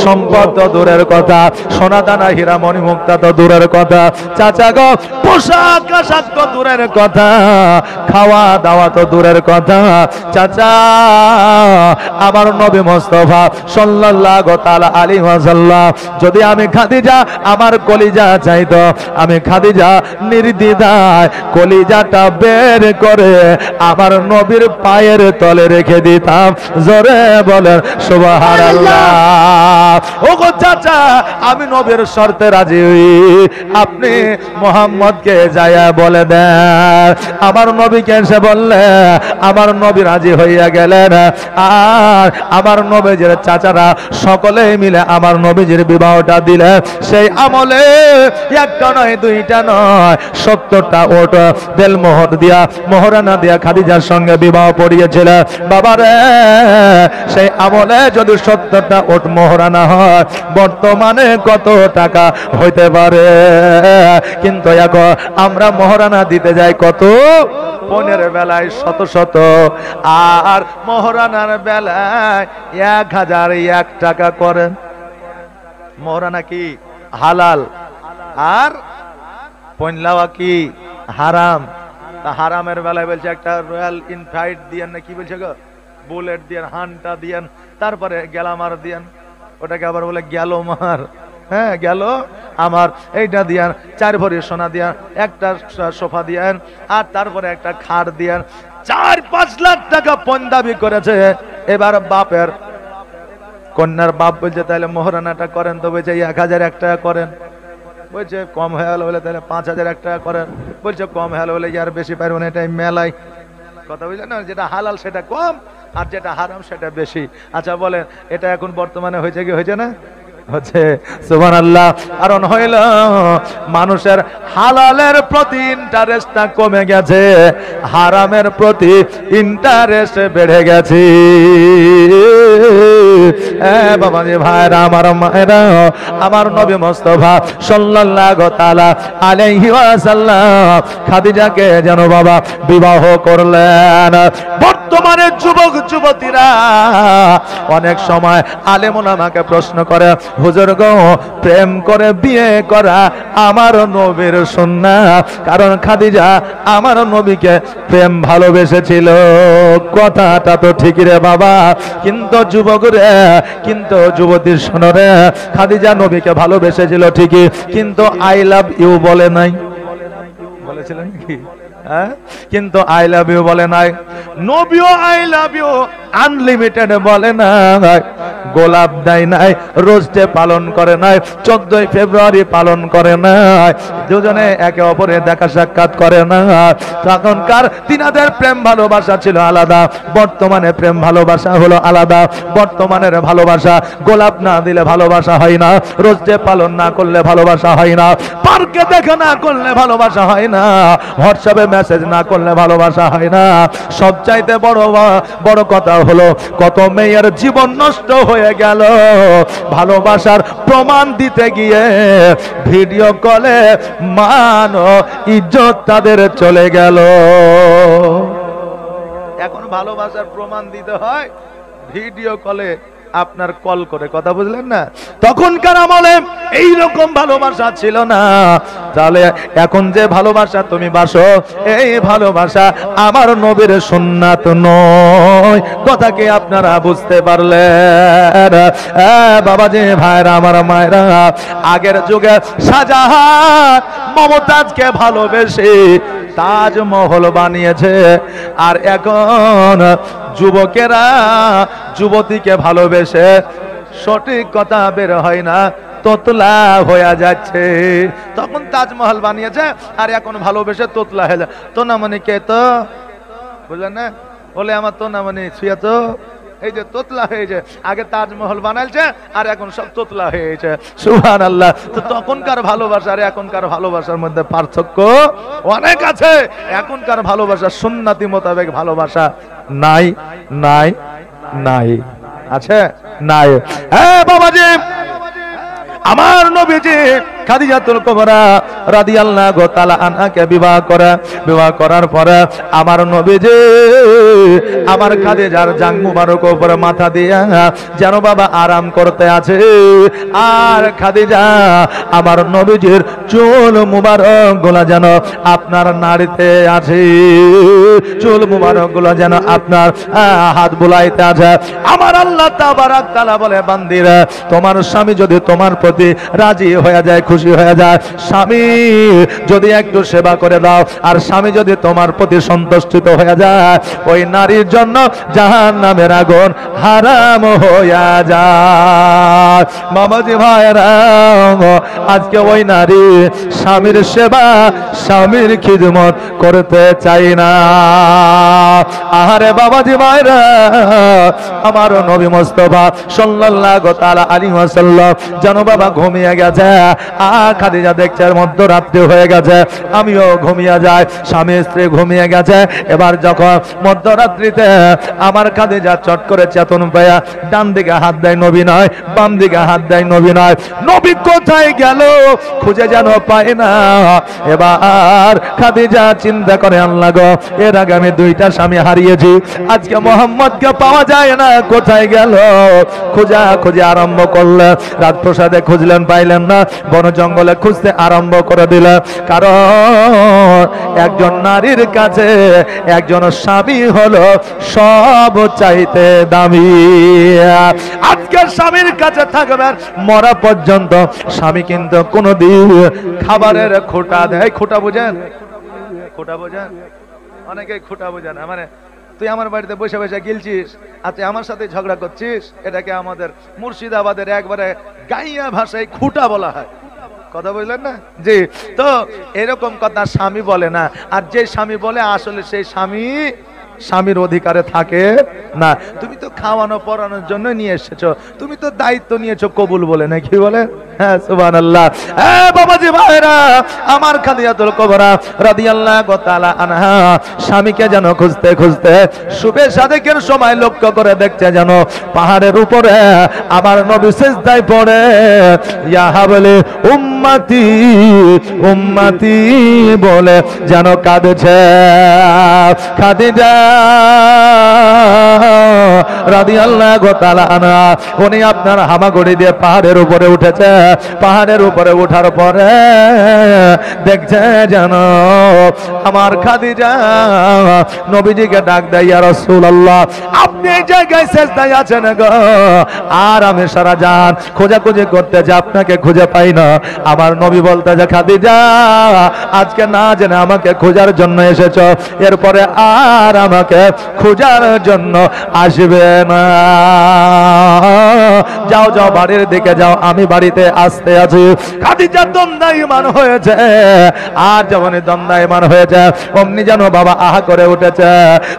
সম্পদ তো দূরের কথা, সোনা দানা হীরা মণি মুক্তা তো দূরের কথা, চাচা গো পোশাক আশাক তো দূরের কথা, খাওয়া দাওয়া তো দূরের কথা, চাচা আমার নবী মুস্তাফা সাল্লাল্লাহু তাআলা আলাইহি ওয়াসাল্লাম যদি আমি খাদিজা আমার কলিজা চাইতো, আমি খাদিজা নির্দ্বিধায় কলিজাটা বের করে আমার নবীর পায়ের তলে রেখে দিতাম। জোরে বলেন সুবহানাল্লাহ। ওগো চাচা, আমি নবীর শর্তে রাজি হই, আপনি মোহাম্মদকে যায়া বলে দেন। আমার নবীকে এসে বললে, আমার নবী রাজি হইয়া গেলেন, আর আমার নবীজির চাচারা সকলে মিলে আমার নবীজির বিবাহটা দিলে। সেই আমলে একটা নয়, 2টা নয়, 70টা ওট বেলমোহর দিয়া, মোহরানা দিয়া খাদিজার সঙ্গে বিবাহ পড়িয়েছিল। বাবারে, সেই আমলে যদি 70টা ওট মোহরানা হয়, বর্তমানে কত টাকা হইতে পারে? কিন্তু এখন আমরা মোহরানা দিতে যাই কত? 15 বেলায় 100 আর মোহরানার বেলায় 1001 টাকা করেন। মোহরানা কি হালাল আর পয়লাওয়া কি হারাম? তা হারামের বেলায় বলছে একটা রয়্যাল ইনফাইট দিয়েন, না কি বলছে গো, বুলেট দিয়েন, হানটা দিয়েন, তারপরে গেলামার দিয়েন, ওটাকে আবার বলে গেল মার, হ্যাঁ গেল আমার, এইটা দিয়ান, 4 ভরি সোনা দিয়ান, একটা সোফা দিয়ান, আর তারপরে একটা খাট দিয়ান। 4-5 লাখ টাকা পণ দাবি করেছে। এবার বাপের কন্যার বাপ বলছে, তাহলে মোহরানাটা করেন। তো বলছে 1001 টাকা করেন। বলছে কম হয়ে গেল বলে তাহলে 5001 টাকা করেন। বলছে কম হয়ে গেল বলে আর বেশি পারবো না, এটাই মেলাই কথা, বুঝলেন না? যেটা হালাল সেটা কম, আর যেটা হারাম সেটা বেশি। আচ্ছা বলেন, এটা এখন বর্তমানে হয়েছে কি হয়েছে না? হচ্ছে। সুবহানাল্লাহ। কারণ হইল মানুষের হালালের প্রতি ইন্টারেস্টটা কমে গেছে, হারামের প্রতি ইন্টারেস্ট বেড়ে গেছে। বাবাজি ভাইরা, আমার মায়েরা, আমার নবী মুস্তাফা সাল্লাল্লাহু তাআলা আলাইহি ওয়াসাল্লাম খাদিজাকে যেন বাবা বিবাহ করলেন। বর্তমানে যুবক যুবতীরা অনেক সময় আলেম ওলামাকে প্রশ্ন করে, হুজুর গো, প্রেম করে বিয়ে করা আমার নবীর সুন্নাত, কারণ খাদিজা আমার নবীকে প্রেম ভালোবেসেছিল। কথাটা তো ঠিকই রে বাবা, কিন্তু যুবক রে, কিন্তু যুবতীর শোনো রে, খাদিজা নবীকে ভালোবেসেছিল ঠিকই, কিন্তু আই লাভ ইউ বলে নাই। বলেছিলেন কি? কিন্তু আই লাভ ইউ বলে নাই। নবীও আই লাভ ইউ আনলিমিটেড বলে না, গোলাপ দেয় নাই, রোজডে পালন করে নাই, 14ই ফেব্রুয়ারি পালন করে নাই, দুজনে একে অপরে দেখা সাক্ষাৎ করে না। তখনকার তিনাদের প্রেম ভালোবাসা ছিল আলাদা, বর্তমানে প্রেম ভালোবাসা হলো আলাদা। বর্তমানের ভালোবাসা গোলাপ না দিলে ভালোবাসা হয় না, রোজডে পালন না করলে ভালোবাসা হয় না, পার্কে দেখা না করলে ভালোবাসা হয় না, হোয়াটসঅ্যাপে মেসেজ না করলে ভালোবাসা হয় না। সবচাইতে বড় কথা হলো কত মেয়ের জীবন নষ্ট হয়ে গেল ভালোবাসার প্রমাণ দিতে গিয়ে, ভিডিও কলে মান ও ইজ্জত তাদের চলে গেল। এখন ভালোবাসার প্রমাণ দিতে হয় ভিডিও কলে, আপনার কল করে, কথা বুঝলেন না? তখনকার আমলে এইরকম ভালোবাসা ছিল না। তাহলে এখন যে ভালোবাসা তুমি বাসো, এই ভালোবাসা আমার নবীর সুন্নাত নয়। কথা কি আপনারা বুঝতে পারলেন? বাবাজি, ভাইরা, আমার মায়েরা, আগের যুগে শাহজাহান মমতাজকে ভালোবেসে তাজমহল বানিয়েছে, আর এখন যুবকেরা যুবতীকে ভালোবেসে সঠিক কথা বের হয় না, তোতলা হয়ে যাচ্ছে। তখন তাজমহল বানিয়েছে আর এখন ভালোবেসে তোতলা হয়ে যায়। তো না মানে কে তো বুঝলেন না, বলে আমার তো না মানে শুয়ে তো এই যে তোতলা হয়েছে, আগে তাজমহল বানাইছে আর এখন সব তোতলা হয়েছে। সুবহানাল্লাহ। তো তখনকার ভালোবাসা আর এখনকার ভালোবাসার মধ্যে পার্থক্য অনেক আছে। এখনকার ভালোবাসা সুন্নতি মোতাবেক ভালোবাসা নাই, নাই, নাই, আছে নাই। হ্যাঁ বাবাজি, আমার নবীজি খাদিজাতুল কুবরা রাদিয়াল্লাহু তাআলা আনহাকে বিবাহ করার পরে আমার নবীজি আমার খাদিজার জাং মুবারক উপরে মাথা দিয়া যেন বাবা আরাম করতে আছে, আর খাদিজা আমার নবীজির চুল মুবারক গুলা যেন আপনার নাড়িতে আছে, চুল মুবারক গুলা যেন আপনার হাত বুলাইতে আছে। আমার আল্লাহ তাবারাক তাআলা বলে, বান্দিরা, তোমার স্বামী যদি তোমার প্রতি রাজি হয়ে যায়, খুশি হয়ে যায়, স্বামী যদি একটু সেবা করে দাও, আর স্বামী যদি তোমার প্রতি সন্তুষ্ট হয়ে যায়, ওই নারীর জন্য জাহান্নামের আগুন হারাম হয়ে যায়। বাবাজি, ভাইরা, আজকে ওই নারী স্বামীর সেবা, স্বামীর খিদমত করতে চাই না। আহারে বাবাজি, ভাইরা, আমার নবী মুস্তাফা সাল্লাল্লাহু তাআলা আলাইহি ওয়াসাল্লাম যেন বাবা ঘুমিয়ে গেছে, আর খাদিজা দেখছে মধ্যরাত্রি হয়ে গেছে, আমিও ঘুমিয়ে যাই, স্বামী স্ত্রী ঘুমিয়ে গেছে। এবার যখন মধ্যরাত্রিতে আমার খাদিজা চট করে চেতন পায়া ডান দিকে হাত দেয়, নবী নয়, বাম দিকে হাত দেয়, নবী নয়। নবী কোথায় গেল খুঁজে যেন পায় না। এবার খাদিজা চিন্তা করে, আল্লাহ গো, এর আগে আমি দুইটা স্বামী হারিয়েছি, আজকে মোহাম্মদকে পাওয়া যায় না, কোথায় গেল? খোঁজা আরম্ভ করলে, রাজপ্রাসাদে খুঁজলেন, পাইলেন না, বন জঙ্গলে খুঁজতে আরম্ভ করে দিলেন। কারণ একজন নারীর কাছে একজন স্বামী হলো সব চাইতে দামি। আজকের স্বামীর কাছে থাকবেন মরা পর্যন্ত। স্বামী কিন্তু কোনদিন খাবারের খোটা দেয়, খোটা বোঝেন? খোটা বোঝেন? অনেকে খোটা বোঝেন, মানে তুই আমার বাড়িতে বসে বসে গিলছিস আর তুই আমার সাথে ঝগড়া করছিস, এটাকে আমাদের মুর্শিদাবাদের একবারে গাইয়া ভাষায় খুঁটা বলা হয়। কথা বুঝলেন না? জি। তো এরকম কথা স্বামী বলে না, আর যে স্বামী বলে আসলে সেই স্বামীর অধিকারে থাকে না। তুমি তো খাওয়ানো পড়ানোর জন্য নিয়ে এসেছো, তুমি তো দায়িত্ব নিয়েছো কবুল বলে, নাকি বলে? হ্যাঁ, সুবহানাল্লাহ। হ্যাঁ বাবাজি, ভাইরা, আমার খাদিজাতুল কুবরা রাদিয়াল্লাহু তাআলা আনহা স্বামীকে যেন খুঁজতে খুঁজতে শুভে সাদেকের সময় লক্ষ্য করে দেখছে যেন পাহাড়ের উপরে আমার নবী সিজদায় পড়ে ইয়া হাবলি উম্মতি উম্মতি বলে যেন কাঁদছে। খাদিজা রাদিয়াল্লাহু তাআলা আনহা উনি আপনার হামাগুড়ি দিয়ে পাহাড়ের উপরে উঠেছে। পাহাড়ের উপরে ওঠার পরে দেখছে যেন আমার খাদিজা নবীজিকে ডাক দেয়, ইয়া রাসূলুল্লাহ, আপনি এই জায়গায় সিজদায় আছেন গো, আর আমি সারা জান খোঁজাখুঁজি করতে যে আপনাকে খুঁজে পাই না। আমার নবী বলতে যে, খাদিজা, আজকে না জেনে আমাকে খোঁজার জন্য এসেছো, এরপরে আর আমাকে খোঁজার জন্য আসবে দিবে না। যাও যাও বাড়ির দিকে যাও, আমি বাড়িতে আসতে আছি। খাদিজা দণ্ডায়মান হয়েছে, আর যখন দণ্ডায়মান হয়েছে অমনি যেন বাবা আহা করে উঠেছে।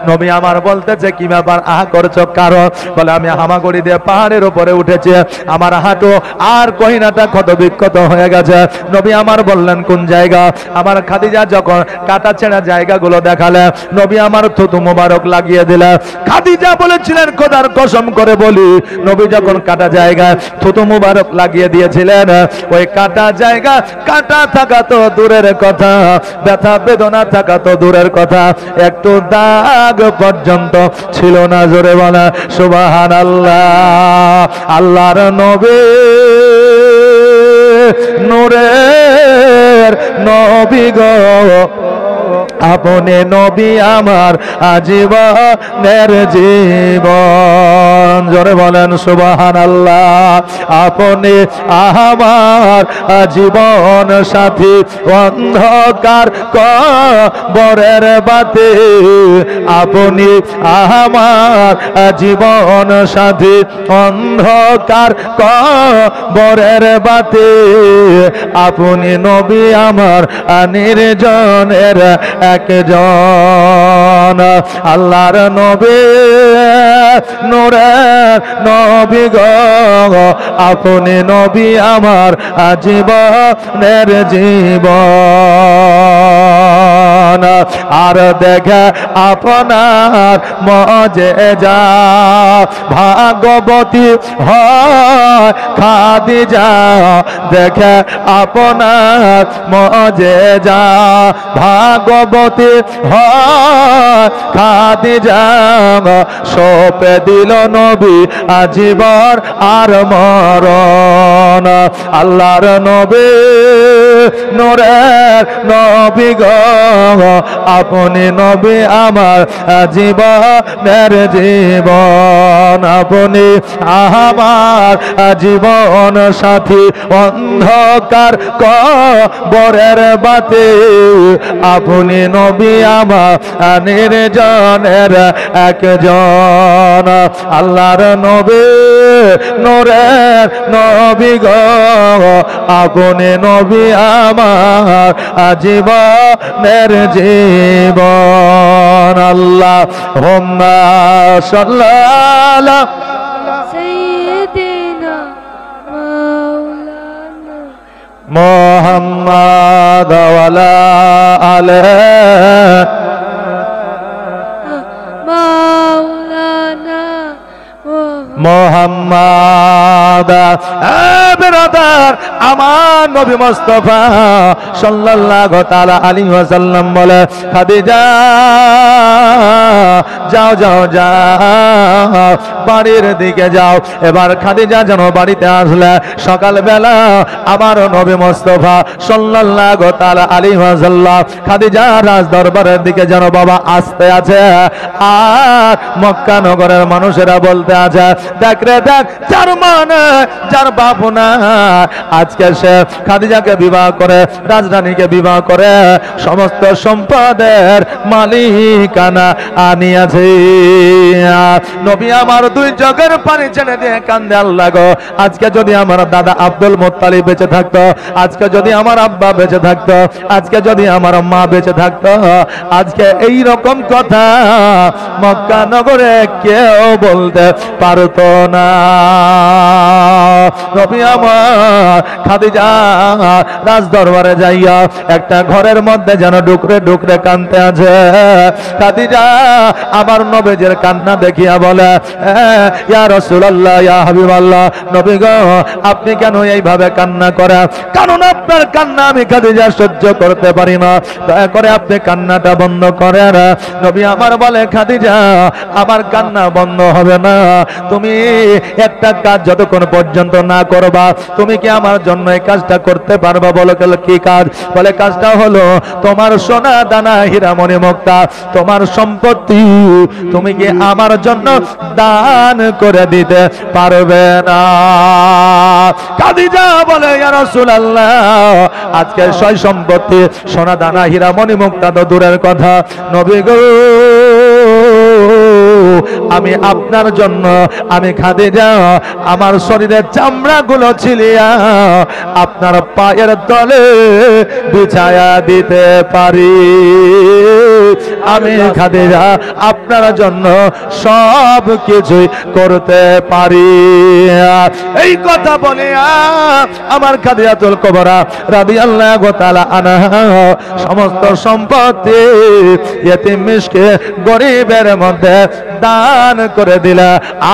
নবী আমার বলতেছে কি ব্যাপার, আহা করছো? কারণ বলে আমি হামাগুড়ি দিয়ে পাহাড়ের উপরে উঠেছি, আমার হাঁটু আর কহিনাটা ক্ষত বিক্ষত হয়ে গেছে। নবী আমার বললেন কোন জায়গা? আমার খাদিজা যখন কাটা ছেঁড়া জায়গাগুলো দেখালে নবী আমার থুতু মোবারক লাগিয়ে দিলে। খাদিজা বলেছিলেন খোদার কসম করে বলি, নবী যখন কাটা জায়গায় থুতু মোবারক লাগিয়ে দিয়েছিলেন, ওই কাটা জায়গা কাটা থাকা তো দূরের কথা, ব্যথা বেদনা থাকা তো দূরের কথা, একটু দাগ পর্যন্ত ছিল না। জোরে বলা সুবহানাল্লাহ। আল্লাহর নবী নূরের নবী গো, আপনি নবী আমার আজীবনের জীবন। জোরে বলেন সুবহানাল্লাহ। আপনি আমার জীবন সাথী, অন্ধকার কবরের বাতি। আপনি আমার জীবন সাথী, অন্ধকার কবরের বাতি। আপনি নবী আমার নির্জনের একজন। আল্লাহর নবী নূরের নবী গো, আপনি নবী আমার জীবনের জীবন। আর দেখে আপনার মজেজা, ভাগবতী হয় খাদিজা। দেখে আপনার মজেজা, ভাগবতী হয় খাদিজা। সপে দিল নবী আজীবন আর মরণ। আল্লাহর নবী নূরের নবী গো, আপনি নবী আমার জীবনের জীবন। আপনি আমার জীবন সাথী, অন্ধকার কবরের বাতি। আপনি নবী আমার নির্জনের একজন। আল্লাহর নবী নূরের নবী গো, আপনি নবী আমার জীবনের জীবন। আল্লাহুম্মা সাল্লাল্লাহু সাইয়্যিদিনা মাওলানা মুহাম্মাদ ওয়া আলা আলিহি মাওলানা মুহাম্মাদ। ব্রাদার, আমার নবী মুস্তাফা সাল্লাল্লাহু তাআলা আলাইহি ওয়াসাল্লাম বলে, খাদিজা যাও যাও যাও বাড়ির দিকে যাও। এবার খাদিজা যেন বাড়িতে আসলে সকালবেলা আমার নবী মুস্তাফা সাল্লাল্লাহু তাআলা আলাইহি ওয়াসাল্লাম খাদিজা রাজ দরবারের দিকে যেন বাবা আসতে আছে। আর মক্কা নগরের মানুষেরা বলতে আছে, দেখ রে দেখ, যার মানে যার বাপ না, আজকে সে খাদিজাকে বিবাহ করে, রাজরানীকে বিবাহ করে, সমস্ত সম্পদের মালিকানা আনিয়াছে। নবী আমার দুই চোখের পানি ছেড়ে দিয়ে কান্দে, আল্লাহ গো, আজকে যদি আমার দাদা আব্দুল মুত্তালিব বেঁচে থাকতো, আজকে যদি আমার আব্বা বেঁচে থাকতো, আজকে যদি আমার মা বেঁচে থাকতো, আজকে এই রকম কথা মক্কা নগরে কেউ বলতে পারতো না। নবী আমার খাদিজা রাজ দরবারে যাইয়া একটা ঘরের মধ্যে যেন ডুকরে ডুকরে কাঁদতে আছে। খাদিজা আমার নবীর কান্না দেখিয়া বলে, ইয়া রাসূলুল্লাহ, ইয়া হাবিবাল্লাহ, নবী গো, আপনি কেন এইভাবে কান্না করেন? কারণ আপনার কান্না আমি খাদিজা সহ্য করতে পারি না, দয়া করে আপনি কান্নাটা বন্ধ করেন। নবী আমার বলে, খাদিজা আমার কান্না বন্ধ হবে না, তুমি একটা কাজ যতক্ষণ পর্যন্ত না করবা, তুমি কি আমার জন্য এই কাজটা করতে পারবা? বলো কি কাজ? বলে কাজটা হলো তোমার সোনা দানা হীরা মণি মুক্তা, তোমার সম্পত্তি তুমি কি আমার জন্য দান করে দিতে পারবে না? খাদিজা বলে, ইয়া রাসূলুল্লাহ, আজকে সয় সম্পত্তি সোনা দানা হীরা মণি মুক্তা তো দূরের কথা, নবী গো আমি আপনার জন্য আমি খাদিজা আমার শরীরের চামড়াগুলো ছিলিয়া আপনার পায়ের তলে বিছায়া দিতে পারি। আমি খাদিজা আপনার জন্য সব কিছুই করতে পারি। এই কথা বলে আমার খাদিজাতুল কুবরা রাদিয়াল্লাহু তাআলা আনহা সমস্ত সম্পত্তি ইতিম মিসকিন গরিবের মধ্যে দান করে দিলা।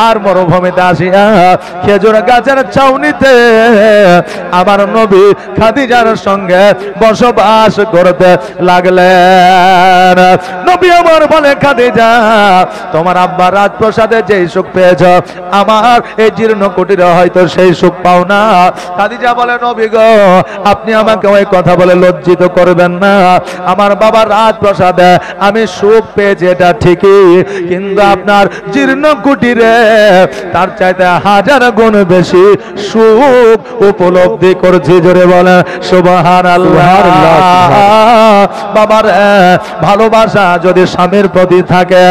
আর মরুভূমিতে আসিয়া খেজুর গাছের ছাউনিতে আমার নবী খাদিজার সঙ্গে বসবাস করতে লাগলেন। নবী আমার বলে, খাদিজা তোমার আব্বা রাজপ্রাসাদে যেই সুখ পেয়েছ আমার এই জীর্ণ কুটিরে হয়তো সেই সুখ পাও না। খাদিজা বলে, নবী গো আপনি আমাকে ওই কথা বলে লজ্জিত করবেন না। আমার বাবার রাজপ্রাসাদে আমি সুখ পেয়েছি এটা ঠিকই, কিন্তু আপনার জীর্ণ কুটিরে তার চাইতে 1000 গুণ বেশি সুখ উপলব্ধি করছি। জোরে বলে সুবহানাল্লাহ। বাবার ভালোবাসা যদি স্বামীর প্রতি থাকে,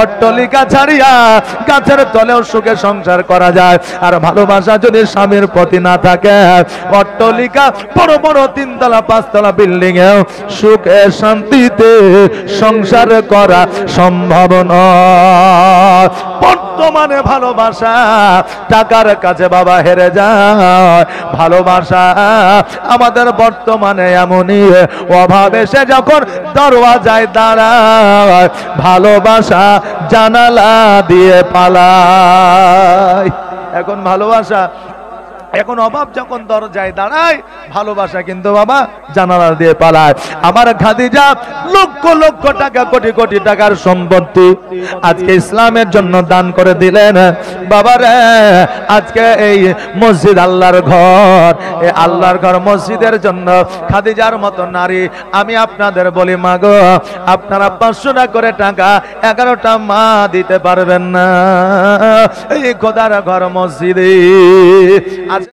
অট্টালিকা ছাড়িয়া গাছের তলেও সুখে সংসার করা যায়। আর ভালোবাসা যদি স্বামীর প্রতি না থাকে, অট্টালিকা বড় বড় 3 তলা 5 তলা বিল্ডিং এও সুখে শান্তিতে সংসার করা সম্ভব নয়। বর্তমানে ভালোবাসা টাকার কাছে বাবা হেরে যায়। ভালোবাসা আমাদের বর্তমানে এমনই অভাব এসে যখন দরওয়াজায় দাঁড়ায়, ভালোবাসা জানালা দিয়ে পালায়। এখন ভালোবাসা এখন অভাব যখন দরজায় দাঁড়ায়, ভালোবাসা কিন্তু বাবা জানালা দিয়ে পালায়। আমার খাদিজা লক্ষ লক্ষ টাকা কোটি কোটি টাকার সম্পত্তি আজকে ইসলামের জন্য দান করে দিলেন। বাবারে আজকে এই মসজিদ আল্লাহর ঘর, এই আল্লাহর ঘর মসজিদের জন্য খাদিজার মতো নারী আমি আপনাদের বলি মাগো, আপনারা 500 টাকা করে টাকা 11টা মা দিতে পারবেন না এই খোদার ঘর মসজিদে।